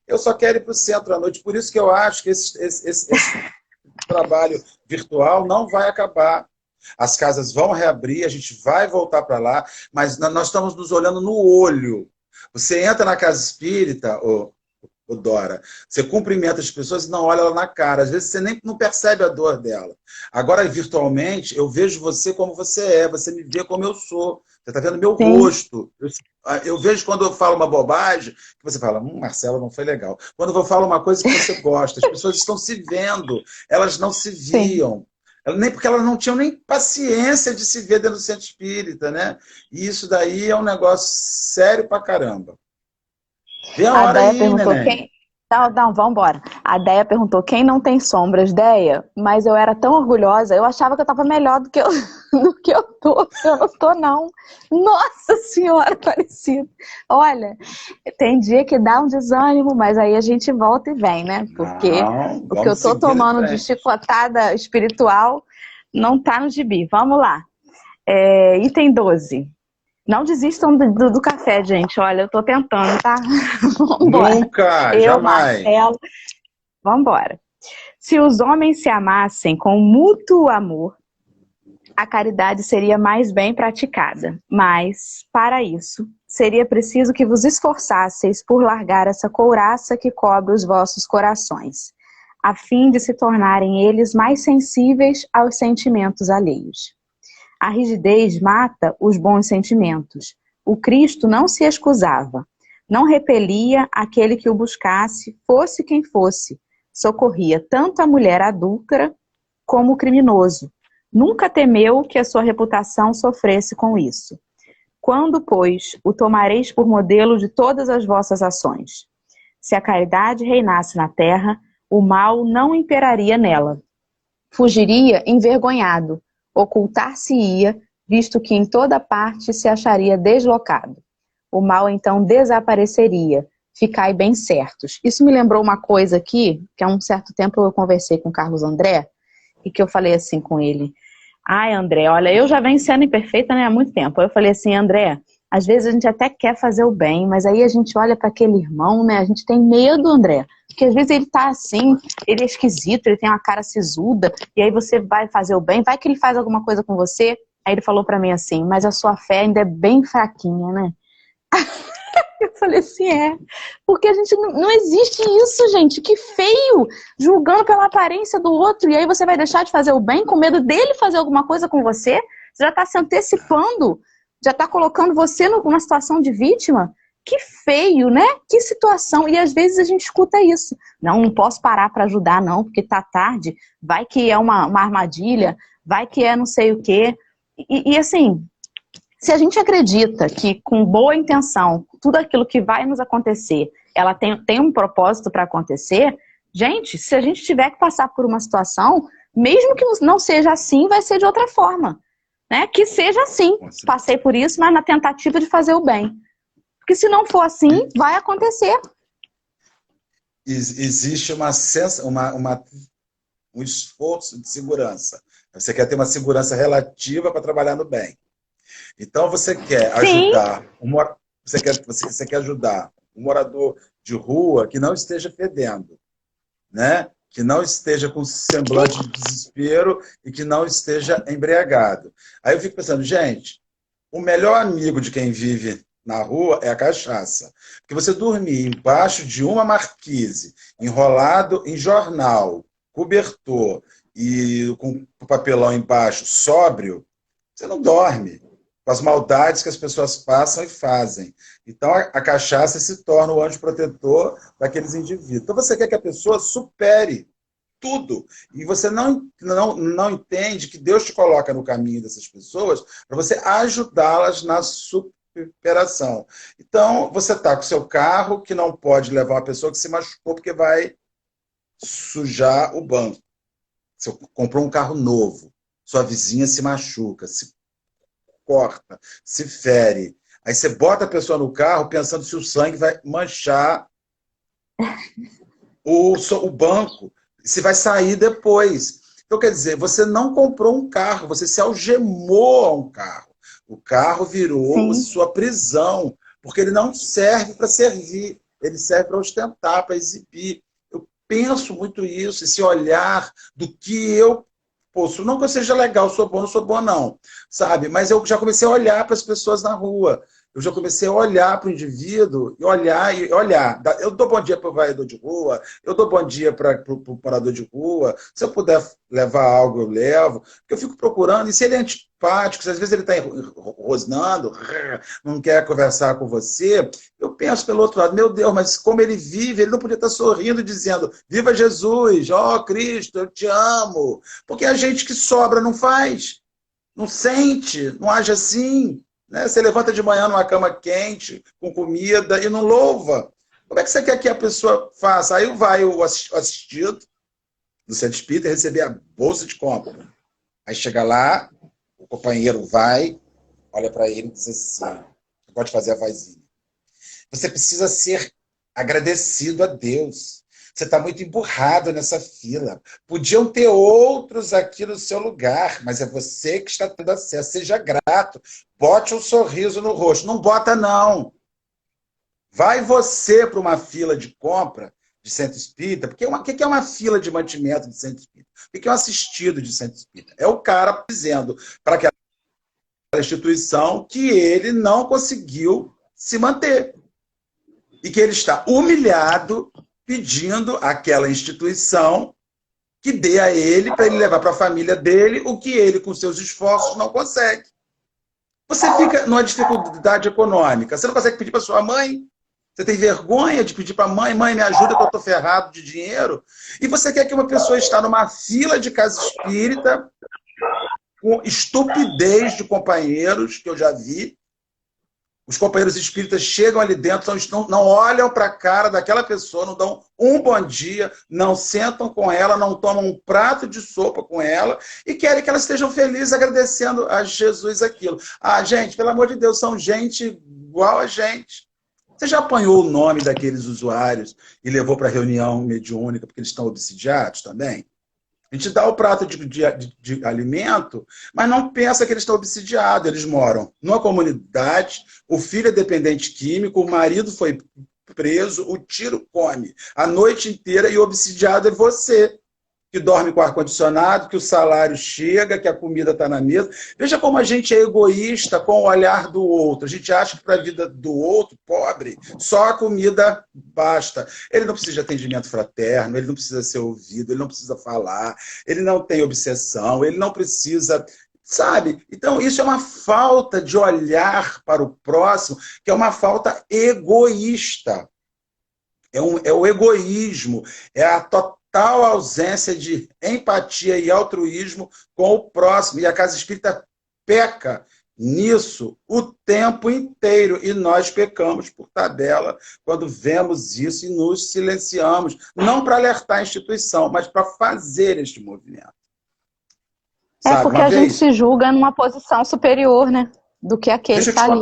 Eu só quero ir para o centro à noite. Por isso que eu acho que esse trabalho virtual não vai acabar. As casas vão reabrir, a gente vai voltar para lá, mas nós estamos nos olhando no olho. Você entra na casa espírita, ô Dora, você cumprimenta as pessoas e não olha ela na cara. Às vezes você nem não percebe a dor dela. Agora, virtualmente, eu vejo você como você é, você me vê como eu sou. Você está vendo meu Sim. rosto. Eu vejo quando eu falo uma bobagem, que você fala, Marcelo, não foi legal. Quando eu falo uma coisa que você gosta, as pessoas estão se vendo, elas não se viam. Nem porque elas não tinham nem paciência de se ver dentro do centro espírita, né? E isso daí é um negócio sério pra caramba. Vê a A hora Deia aí, perguntou neném. quem. Não, vamos embora. A Deia perguntou quem não tem sombras, Deia, mas eu era tão orgulhosa, eu achava que eu tava melhor do que eu, do que eu tô. Eu não tô, não. Nossa Senhora, Aparecida. Olha, tem dia que dá um desânimo, mas aí a gente volta e vem, né? Porque Não, o que eu vamos tô seguir em tomando de frente. chicotada espiritual não tá no gibi. Vamos lá. Item 12. Não desistam do café, gente. Olha, eu tô tentando, tá? Vambora. Nunca, Eu, jamais. Marcelo, vambora. Se os homens se amassem com mútuo amor, a caridade seria mais bem praticada. Mas, para isso, seria preciso que vos esforçasseis por largar essa couraça que cobre os vossos corações, a fim de se tornarem eles mais sensíveis aos sentimentos alheios. A rigidez mata os bons sentimentos. O Cristo não se excusava, não repelia aquele que o buscasse, fosse quem fosse. Socorria tanto a mulher adúltera como o criminoso. Nunca temeu que a sua reputação sofresse com isso. Quando, pois, o tomareis por modelo de todas as vossas ações? Se a caridade reinasse na terra, o mal não imperaria nela. Fugiria envergonhado, ocultar-se-ia, visto que em toda parte se acharia deslocado. O mal então desapareceria. Ficai bem certos. Isso me lembrou uma coisa aqui, que há um certo tempo eu conversei com o Carlos André, e que eu falei assim com ele: ai, André, olha, eu já venho sendo imperfeita, né, há muito tempo. Eu falei assim: André, às vezes a gente até quer fazer o bem, mas aí a gente olha para aquele irmão, né, a gente tem medo, André, porque às vezes ele tá assim, ele é esquisito, ele tem uma cara sisuda, e aí você vai fazer o bem, vai que ele faz alguma coisa com você. Aí ele falou para mim assim: mas a sua fé ainda é bem fraquinha, né? Eu falei assim, porque a gente não existe isso, gente, que feio, julgando pela aparência do outro, e aí você vai deixar de fazer o bem com medo dele fazer alguma coisa com você? Você já está se antecipando, já está colocando você numa situação de vítima? Que feio, né? Que situação. E às vezes a gente escuta isso. Não posso parar para ajudar, não, porque tá tarde, vai que é uma armadilha, vai que é não sei o quê. E assim, se a gente acredita que com boa intenção, tudo aquilo que vai nos acontecer, ela tem um propósito para acontecer, gente, se a gente tiver que passar por uma situação, mesmo que não seja assim, vai ser de outra forma. Né? Que seja assim. Passei por isso, mas na tentativa de fazer o bem. Porque se não for assim, vai acontecer. Existe um esforço de segurança. Você quer ter uma segurança relativa para trabalhar no bem. Então, você quer ajudar você quer ajudar um morador de rua que não esteja fedendo, né? Que não esteja com semblante de desespero e que não esteja embriagado. Aí eu fico pensando, gente, o melhor amigo de quem vive na rua é a cachaça. Porque você dormir embaixo de uma marquise, enrolado em jornal, cobertor e com o papelão embaixo, sóbrio, você não dorme com as maldades que as pessoas passam e fazem. Então, a cachaça se torna o anjo protetor daqueles indivíduos. Então, você quer que a pessoa supere tudo. E você não entende que Deus te coloca no caminho dessas pessoas para você ajudá-las na superação. Então, você está com o seu carro, que não pode levar uma pessoa que se machucou porque vai sujar o banco. Você comprou um carro novo, sua vizinha se machuca, se corta, se fere. Aí você bota a pessoa no carro pensando se o sangue vai manchar o banco, se vai sair depois. Então, quer dizer, você não comprou um carro, você se algemou a um carro. O carro virou Sim. sua prisão, porque ele não serve para servir, ele serve para ostentar, para exibir. Eu penso muito isso, esse olhar do que eu posso. Não que eu seja legal, sou bom, não sou bom, não, sabe? Mas eu já comecei a olhar para as pessoas na rua. Eu já comecei a olhar para o indivíduo e olhar, e olhar. Eu dou bom dia para o varredor de rua, eu dou bom dia para o morador de rua. Se eu puder levar algo, eu levo. Porque eu fico procurando, e se ele é antipático, se às vezes ele está rosnando, não quer conversar com você, eu penso pelo outro lado, meu Deus, mas como ele vive, ele não podia estar sorrindo, dizendo, viva Jesus, ó Cristo, eu te amo. Porque a gente que sobra não faz, não sente, não age assim. Né? Você levanta de manhã numa cama quente, com comida, e não louva. Como é que você quer que a pessoa faça? Aí vai o assistido do Centro Espírita receber a bolsa de compra. Aí chega lá, o companheiro vai, olha para ele e diz assim, pode fazer a vozinha. Você precisa ser agradecido a Deus. Você está muito emburrado nessa fila. Podiam ter outros aqui no seu lugar, mas é você que está tendo acesso. Seja grato. Bote um sorriso no rosto. Não bota, não. Vai você para uma fila de compra de centro espírita, porque o que é uma fila de mantimento de centro espírita? O que é um assistido de centro espírita? É o cara dizendo para aquela instituição que ele não conseguiu se manter. E que ele está humilhado pedindo àquela instituição que dê a ele, para ele levar para a família dele, o que ele, com seus esforços, não consegue. Você fica numa dificuldade econômica. Você não consegue pedir para sua mãe. Você tem vergonha de pedir para a mãe, mãe, me ajuda que eu estou ferrado de dinheiro. E você quer que uma pessoa está numa fila de casa espírita, com estupidez de companheiros, que eu já vi. Os companheiros espíritas chegam ali dentro, não olham para a cara daquela pessoa, não dão um bom dia, não sentam com ela, não tomam um prato de sopa com ela e querem que elas estejam felizes agradecendo a Jesus aquilo. Ah, gente, pelo amor de Deus, são gente igual a gente. Você já apanhou o nome daqueles usuários e levou para a reunião mediúnica porque eles estão obsidiados também? A gente dá o prato de alimento, mas não pensa que eles estão obsidiados. Eles moram numa comunidade, o filho é dependente químico, o marido foi preso, o tiro come a noite inteira e o obsidiado é você, que dorme com ar-condicionado, que o salário chega, que a comida está na mesa. Veja como a gente é egoísta com o olhar do outro. A gente acha que para a vida do outro, pobre, só a comida basta. Ele não precisa de atendimento fraterno, ele não precisa ser ouvido, ele não precisa falar, ele não tem obsessão, ele não precisa... Sabe? Então, isso é uma falta de olhar para o próximo, que é uma falta egoísta. É o egoísmo, é a total ausência de empatia e altruísmo com o próximo. E a Casa Espírita peca nisso o tempo inteiro. E nós pecamos por tabela quando vemos isso e nos silenciamos. Não para alertar a instituição, mas para fazer este movimento. É Sabe, porque uma a gente vez... se julga numa posição superior, né? Do que aquele que está ali.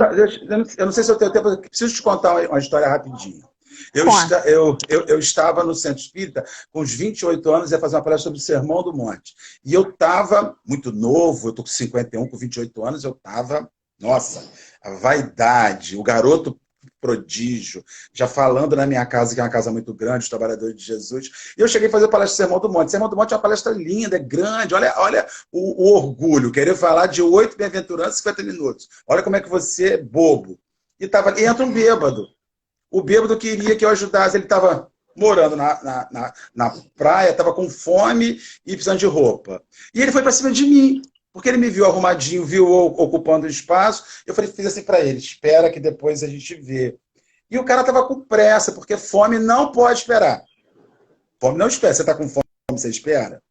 Eu não sei se eu tenho tempo, eu preciso te contar uma história rapidinho. Eu estava no Centro Espírita com uns 28 anos, ia fazer uma palestra sobre o Sermão do Monte. E eu estava muito novo, eu estou com 51, com 28 anos, eu estava, nossa, a vaidade, o garoto prodígio, já falando na minha casa, que é uma casa muito grande, os trabalhadores de Jesus. E eu cheguei a fazer a palestra do Sermão do Monte. Sermão do Monte é uma palestra linda, é grande. Olha o orgulho, querer falar de 8 bem-aventuranças em 50 minutos. Olha como é que você é bobo. E entra um bêbado. O bêbado queria que eu ajudasse. Ele estava morando na praia, estava com fome e precisando de roupa. E ele foi para cima de mim, porque ele me viu arrumadinho, viu ocupando o espaço. Eu fiz assim para ele, espera que depois a gente vê. E o cara estava com pressa, porque fome não pode esperar. Fome não espera. Você está com fome, você espera?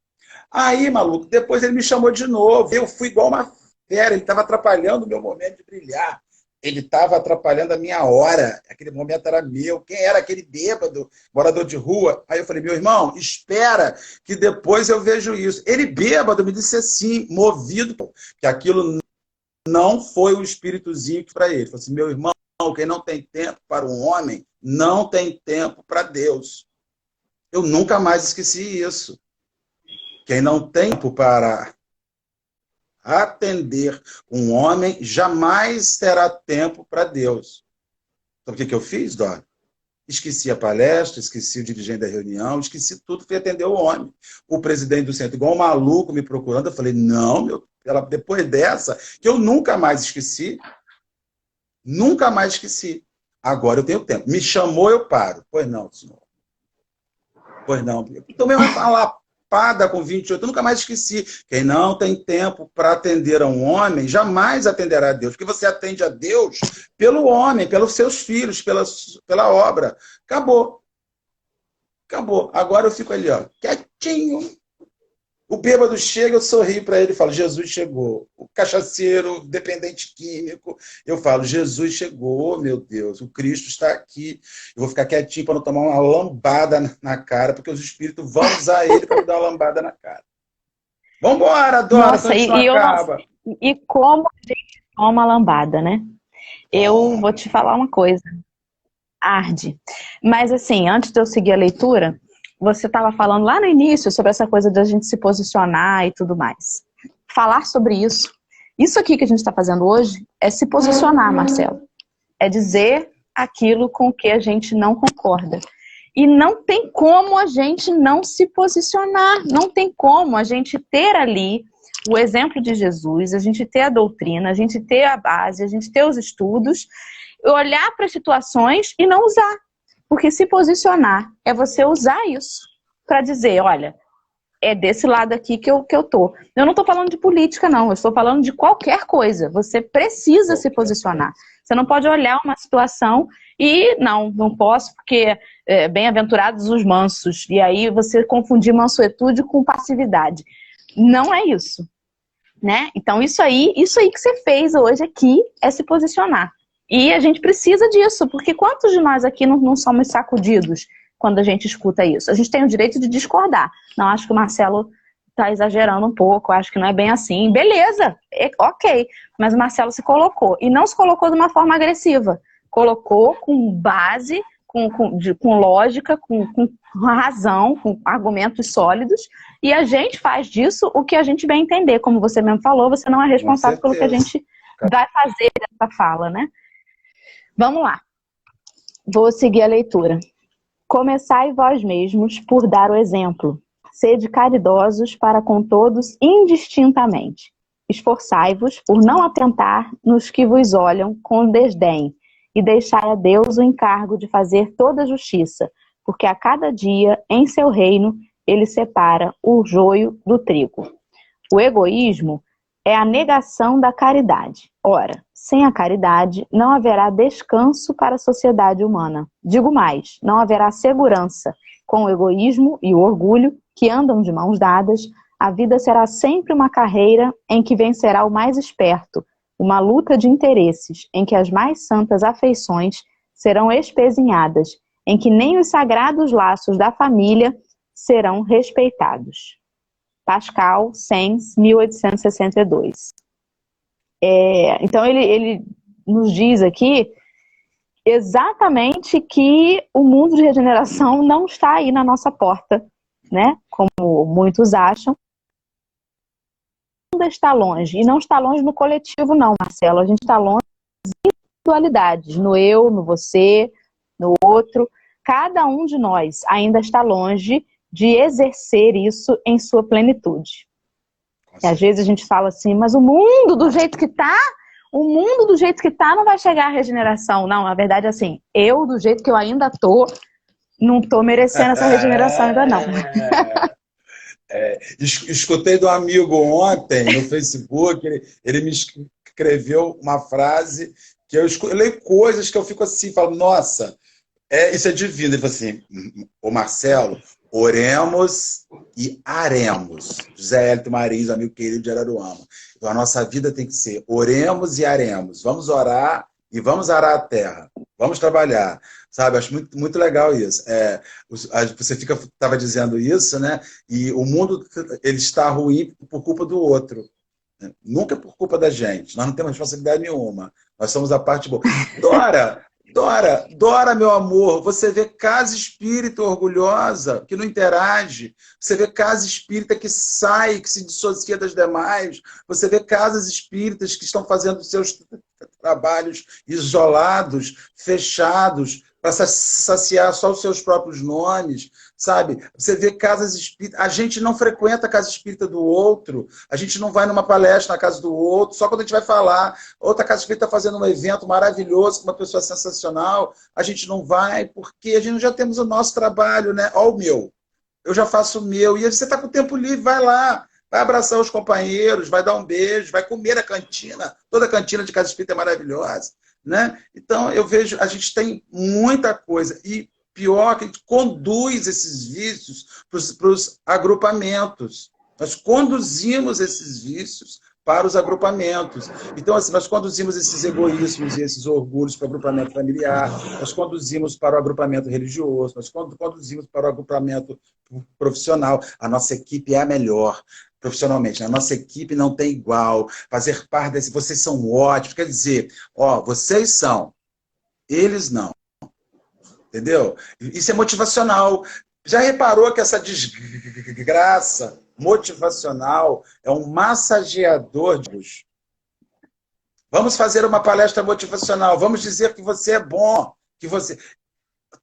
Aí, maluco, depois ele me chamou de novo. Eu fui igual uma fera, ele estava atrapalhando o meu momento de brilhar. Ele estava atrapalhando a minha hora. Aquele momento era meu. Quem era aquele bêbado, morador de rua? Aí eu falei, meu irmão, espera que depois eu vejo isso. Ele bêbado me disse assim, movido, que aquilo não foi o espíritozinho para ele. Ele falou assim, meu irmão, quem não tem tempo para um homem, não tem tempo para Deus. Eu nunca mais esqueci isso. Quem não tem tempo para atender um homem, jamais terá tempo para Deus. Então, o que eu fiz, Dora? Esqueci a palestra, esqueci o dirigente da reunião, esqueci tudo, fui atender o homem. O presidente do centro, igual um maluco me procurando, eu falei, não, depois dessa, que eu nunca mais esqueci, Agora eu tenho tempo. Me chamou, eu paro. Pois não, senhor. Pois não. Tomei uma lapada com 28, eu nunca mais esqueci. Quem não tem tempo para atender a um homem, jamais atenderá a Deus. Porque você atende a Deus pelo homem, pelos seus filhos, pela obra. Acabou. Acabou. Agora eu fico ali, ó, quietinho. O bêbado chega, eu sorrio para ele e falo, Jesus chegou. O cachaceiro, dependente químico, eu falo, Jesus chegou, meu Deus, o Cristo está aqui. Eu vou ficar quietinho para não tomar uma lambada na cara, porque os espíritos vão usar ele para me dar uma lambada na cara. Vamos embora, Dora, Nossa, e como a gente toma lambada, né? Eu vou te falar uma coisa. Arde. Mas assim, antes de eu seguir a leitura, você estava falando lá no início sobre essa coisa da gente se posicionar e tudo mais. Falar sobre isso. Isso aqui que a gente está fazendo hoje é se posicionar, Marcelo. É dizer aquilo com o que a gente não concorda. E não tem como a gente não se posicionar. Não tem como a gente ter ali o exemplo de Jesus, a gente ter a doutrina, a gente ter a base, a gente ter os estudos, olhar para as situações e não usar. Porque se posicionar é você usar isso para dizer, olha, é desse lado aqui que eu tô. Eu não estou falando de política, não. Eu estou falando de qualquer coisa. Você precisa se posicionar. Você não pode olhar uma situação e, não posso, porque bem-aventurados os mansos. E aí você confundir mansuetude com passividade. Não é isso, né? Então isso aí que você fez hoje aqui é se posicionar. E a gente precisa disso, porque quantos de nós aqui não somos sacudidos quando a gente escuta isso? A gente tem o direito de discordar. Não, acho que o Marcelo está exagerando um pouco, acho que não é bem assim. Beleza, ok. Mas o Marcelo se colocou. E não se colocou de uma forma agressiva. Colocou com base, com lógica, com razão, com argumentos sólidos. E a gente faz disso o que a gente bem entender. Como você mesmo falou, você não é responsável pelo que a gente vai fazer dessa fala, né? Vamos lá. Vou seguir a leitura. Começai vós mesmos por dar o exemplo. Sede caridosos para com todos indistintamente. Esforçai-vos por não atentar nos que vos olham com desdém e deixai a Deus o encargo de fazer toda a justiça, porque a cada dia, em seu reino, ele separa o joio do trigo. O egoísmo é a negação da caridade. Ora, sem a caridade, não haverá descanso para a sociedade humana. Digo mais, não haverá segurança. Com o egoísmo e o orgulho, que andam de mãos dadas, a vida será sempre uma carreira em que vencerá o mais esperto, uma luta de interesses, em que as mais santas afeições serão espezinhadas, em que nem os sagrados laços da família serão respeitados. Pascal, Sens, 1862. Então ele nos diz aqui exatamente que o mundo de regeneração não está aí na nossa porta, né? Como muitos acham. Ainda está longe, e não está longe no coletivo não, Marcelo, a gente está longe das individualidades, no eu, no você, no outro. Cada um de nós ainda está longe de exercer isso em sua plenitude. E às vezes a gente fala assim, mas o mundo do jeito que está, não vai chegar à regeneração. Não, na verdade, assim, eu do jeito que eu ainda tô, não estou merecendo essa regeneração ainda não. Escutei de um amigo ontem no Facebook, ele me escreveu uma frase que eu leio coisas que eu fico assim, falo, nossa, isso é divino. Ele falou assim, ô Marcelo, oremos e aremos. José Hélito Marins, amigo querido de Araruama. Então, a nossa vida tem que ser oremos e aremos. Vamos orar e vamos arar a terra. Vamos trabalhar. Sabe? Acho muito, muito legal isso. Você estava dizendo isso, né? E o mundo ele está ruim por culpa do outro. Nunca por culpa da gente. Nós não temos responsabilidade nenhuma. Nós somos a parte boa. Dora, Dora, meu amor, você vê casa espírita orgulhosa, que não interage. Você vê casa espírita que sai, que se dissocia das demais. Você vê casas espíritas que estão fazendo seus trabalhos isolados, fechados, para saciar só os seus próprios nomes, sabe? Você vê casas espíritas. A gente não frequenta a casa espírita do outro, a gente não vai numa palestra na casa do outro, só quando a gente vai falar. Outra casa espírita está fazendo um evento maravilhoso, com uma pessoa sensacional, a gente não vai, porque a gente já temos o nosso trabalho, né? Ó, o meu. Eu já faço o meu. E você está com o tempo livre, vai lá. Vai abraçar os companheiros, vai dar um beijo, vai comer a cantina. Toda a cantina de casa espírita é maravilhosa. Né? Então, eu vejo, a gente tem muita coisa. E pior, que a gente conduz esses vícios para os agrupamentos. Nós conduzimos esses vícios para os agrupamentos. Então, assim, nós conduzimos esses egoísmos e esses orgulhos para o agrupamento familiar, nós conduzimos para o agrupamento religioso, nós conduzimos para o agrupamento profissional. A nossa equipe é a melhor. Profissionalmente, a nossa equipe não tem igual, fazer parte desse, vocês são ótimos, quer dizer, ó, vocês são, eles não, entendeu? Isso é motivacional. Já reparou que essa desgraça motivacional é um massageador de luz? Vamos fazer uma palestra motivacional, vamos dizer que você é bom, que você...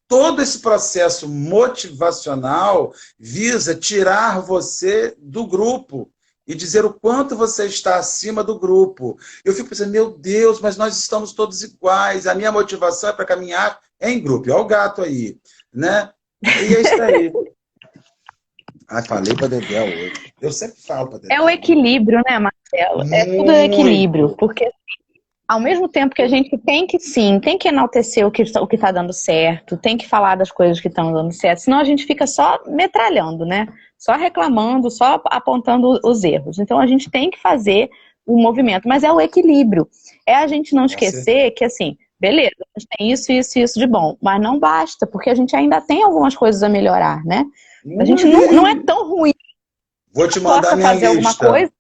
Todo esse processo motivacional visa tirar você do grupo e dizer o quanto você está acima do grupo. Eu fico pensando, meu Deus, mas nós estamos todos iguais. A minha motivação é para caminhar em grupo. Olha o gato aí, né? E é isso aí. Ah, falei para Dedé hoje. Eu sempre falo para Dedé. É o equilíbrio, né, Marcelo? É tudo equilíbrio, porque ao mesmo tempo que a gente tem que enaltecer o que está dando certo, tem que falar das coisas que estão dando certo, senão a gente fica só metralhando, né? Só reclamando, só apontando os erros. Então a gente tem que fazer o movimento, mas é o equilíbrio. É a gente não esquecer que, assim, beleza, a gente tem isso, isso e isso de bom, mas não basta, porque a gente ainda tem algumas coisas a melhorar, né? A gente não é tão ruim. Vou te mandar minha fazer lista. Alguma coisa,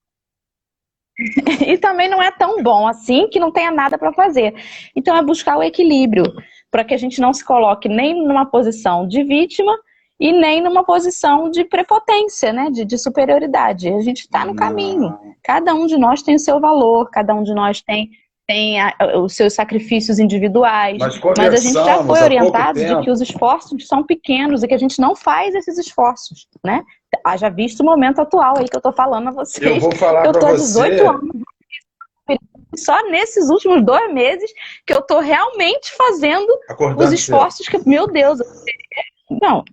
e também não é tão bom assim que não tenha nada para fazer. Então é buscar o equilíbrio, para que a gente não se coloque nem numa posição de vítima e nem numa posição de prepotência, né? De superioridade. A gente está no caminho. Cada um de nós tem o seu valor, cada um de nós tem os seus sacrifícios individuais. Mas a gente já foi orientado de que os esforços são pequenos e que a gente não faz esses esforços, né? Haja visto o momento atual aí que eu tô falando a vocês. Eu vou falar para você. Eu tô há 18 anos. Só nesses últimos 2 meses que eu tô realmente fazendo os esforços cedo. Que, meu Deus,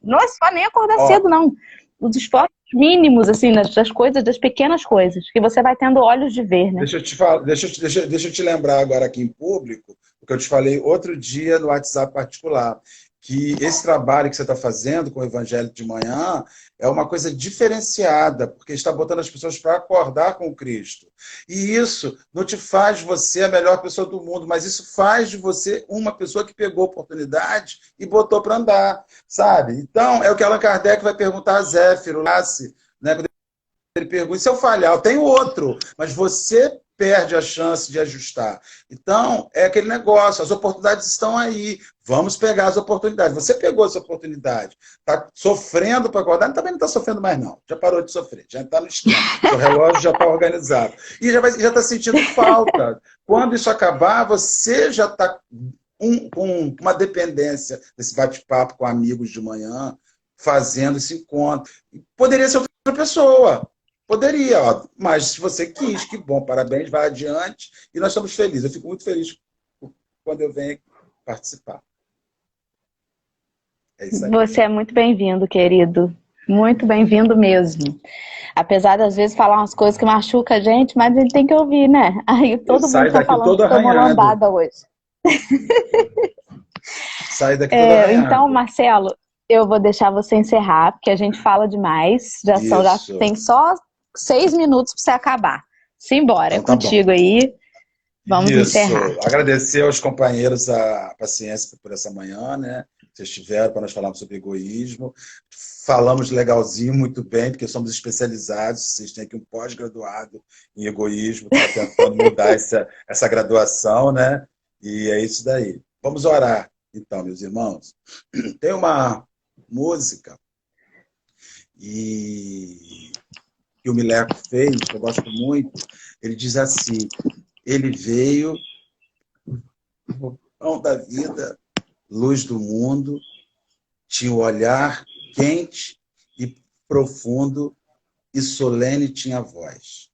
não é só nem acordar cedo, não. Os esforços mínimos, assim, das coisas, das pequenas coisas, que você vai tendo olhos de ver, né? Deixa eu te lembrar agora aqui em público, o que eu te falei outro dia no WhatsApp particular, que esse trabalho que você está fazendo com o Evangelho de Manhã é uma coisa diferenciada, porque está botando as pessoas para acordar com Cristo. E isso não te faz você a melhor pessoa do mundo, mas isso faz de você uma pessoa que pegou a oportunidade e botou para andar, sabe? Então, é o que Allan Kardec vai perguntar a Zéfiro, né? Quando ele pergunta, se eu falhar, eu tenho outro, mas você perde a chance de ajustar. Então, é aquele negócio, as oportunidades estão aí, vamos pegar as oportunidades. Você pegou essa oportunidade, está sofrendo para acordar, também não está sofrendo mais não, já parou de sofrer, já está no esquema, o relógio já está organizado. E já está sentindo falta. Quando isso acabar, você já está com uma dependência desse bate-papo com amigos de manhã, fazendo esse encontro. Poderia ser outra pessoa. Poderia, mas se você quis, que bom, parabéns, vai adiante. E nós estamos felizes. Eu fico muito feliz quando eu venho participar. É isso aí. Você é muito bem-vindo, querido. Muito bem-vindo mesmo. Apesar das vezes falar umas coisas que machucam a gente, mas a gente tem que ouvir, né? Aí todo mundo está falando que tomou lambada hoje. Sai daqui toda arranhada. Então, Marcelo, eu vou deixar você encerrar, porque a gente fala demais. Já tem só 6 minutos para você acabar. Simbora, então, tá contigo bom. Aí. Vamos encerrar. Agradecer aos companheiros a paciência por essa manhã, né? Vocês tiveram para nós falarmos sobre egoísmo. Falamos legalzinho, muito bem, porque somos especializados. Vocês têm aqui um pós-graduado em egoísmo, está tentando mudar essa graduação, né? E é isso daí. Vamos orar, então, meus irmãos. Tem uma música que o Mileco fez, que eu gosto muito. Ele diz assim: ele veio, pão da vida, luz do mundo, tinha o olhar quente e profundo e solene tinha a voz.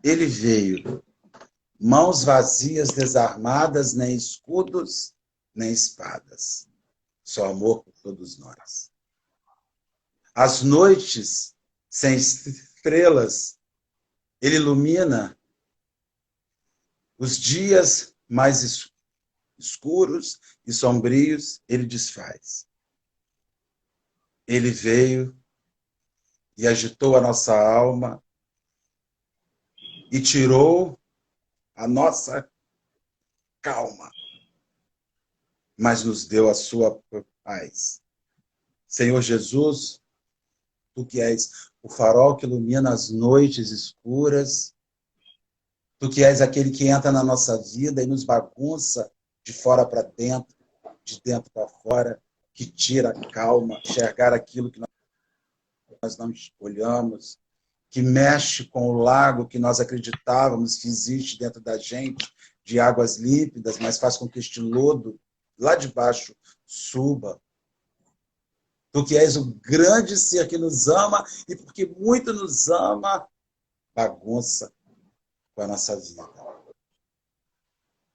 Ele veio, mãos vazias, desarmadas, nem escudos, nem espadas. Só amor por todos nós. As noites sem estrelas, ele ilumina. Os dias mais escuros e sombrios, ele desfaz. Ele veio e agitou a nossa alma e tirou a nossa calma, mas nos deu a sua paz. Senhor Jesus, tu que és o farol que ilumina as noites escuras, tu que és aquele que entra na nossa vida e nos bagunça de fora para dentro, de dentro para fora, que tira a calma, enxergar aquilo que nós não olhamos, que mexe com o lago que nós acreditávamos que existe dentro da gente, de águas límpidas, mas faz com que este lodo lá de baixo suba. Tu que és o grande ser que nos ama e porque muito nos ama, bagunça com a nossa vida.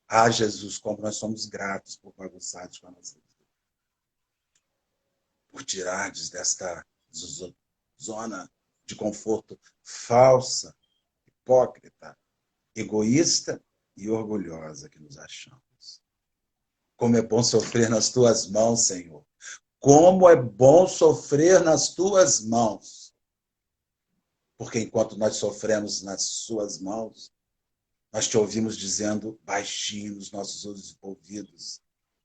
Ah, Jesus, como nós somos gratos por bagunçados com a nossa vida. Por tirardes desta zona de conforto falsa, hipócrita, egoísta e orgulhosa que nos achamos. Como é bom sofrer nas tuas mãos, Senhor. Como é bom sofrer nas tuas mãos. Porque enquanto nós sofremos nas suas mãos, nós te ouvimos dizendo baixinho nos nossos ouvidos: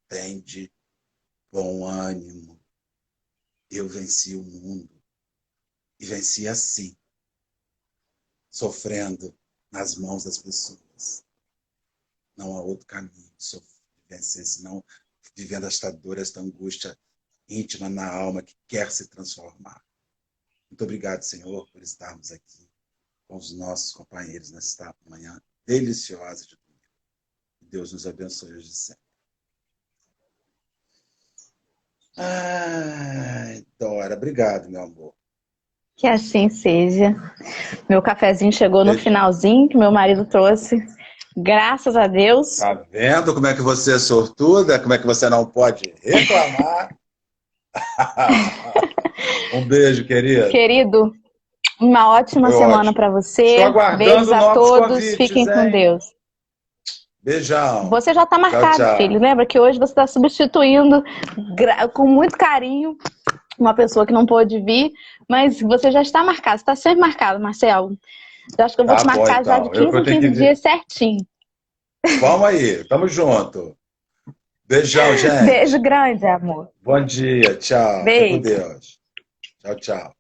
tende bom ânimo. Eu venci o mundo. E venci assim, sofrendo nas mãos das pessoas. Não há outro caminho de vencer, senão vivendo esta dor, esta angústia íntima na alma que quer se transformar. Muito obrigado, Senhor, por estarmos aqui com os nossos companheiros nesta manhã deliciosa de domingo. Deus nos abençoe hoje sempre. Ai, Dora, obrigado, meu amor. Que assim seja. Meu cafezinho chegou no finalzinho, que meu marido trouxe. Graças a Deus. Tá vendo como é que você é sortuda? Como é que você não pode reclamar? Um beijo, querido. Querido, uma ótima semana para você. Estou aguardando beijos a todos. convites, fiquem com Deus. Beijão. Você já está marcado, tchau, tchau. Filho. Lembra que hoje você está substituindo com muito carinho uma pessoa que não pôde vir, mas você já está marcado. Você está sempre marcado, Marcelo. Eu acho que eu vou te marcar já de 15 em 15 dias certinho. Vamos aí, tamo junto. Beijão, gente. Beijo grande, amor. Bom dia, tchau. Beijo. Fique com Deus. Tchau, tchau.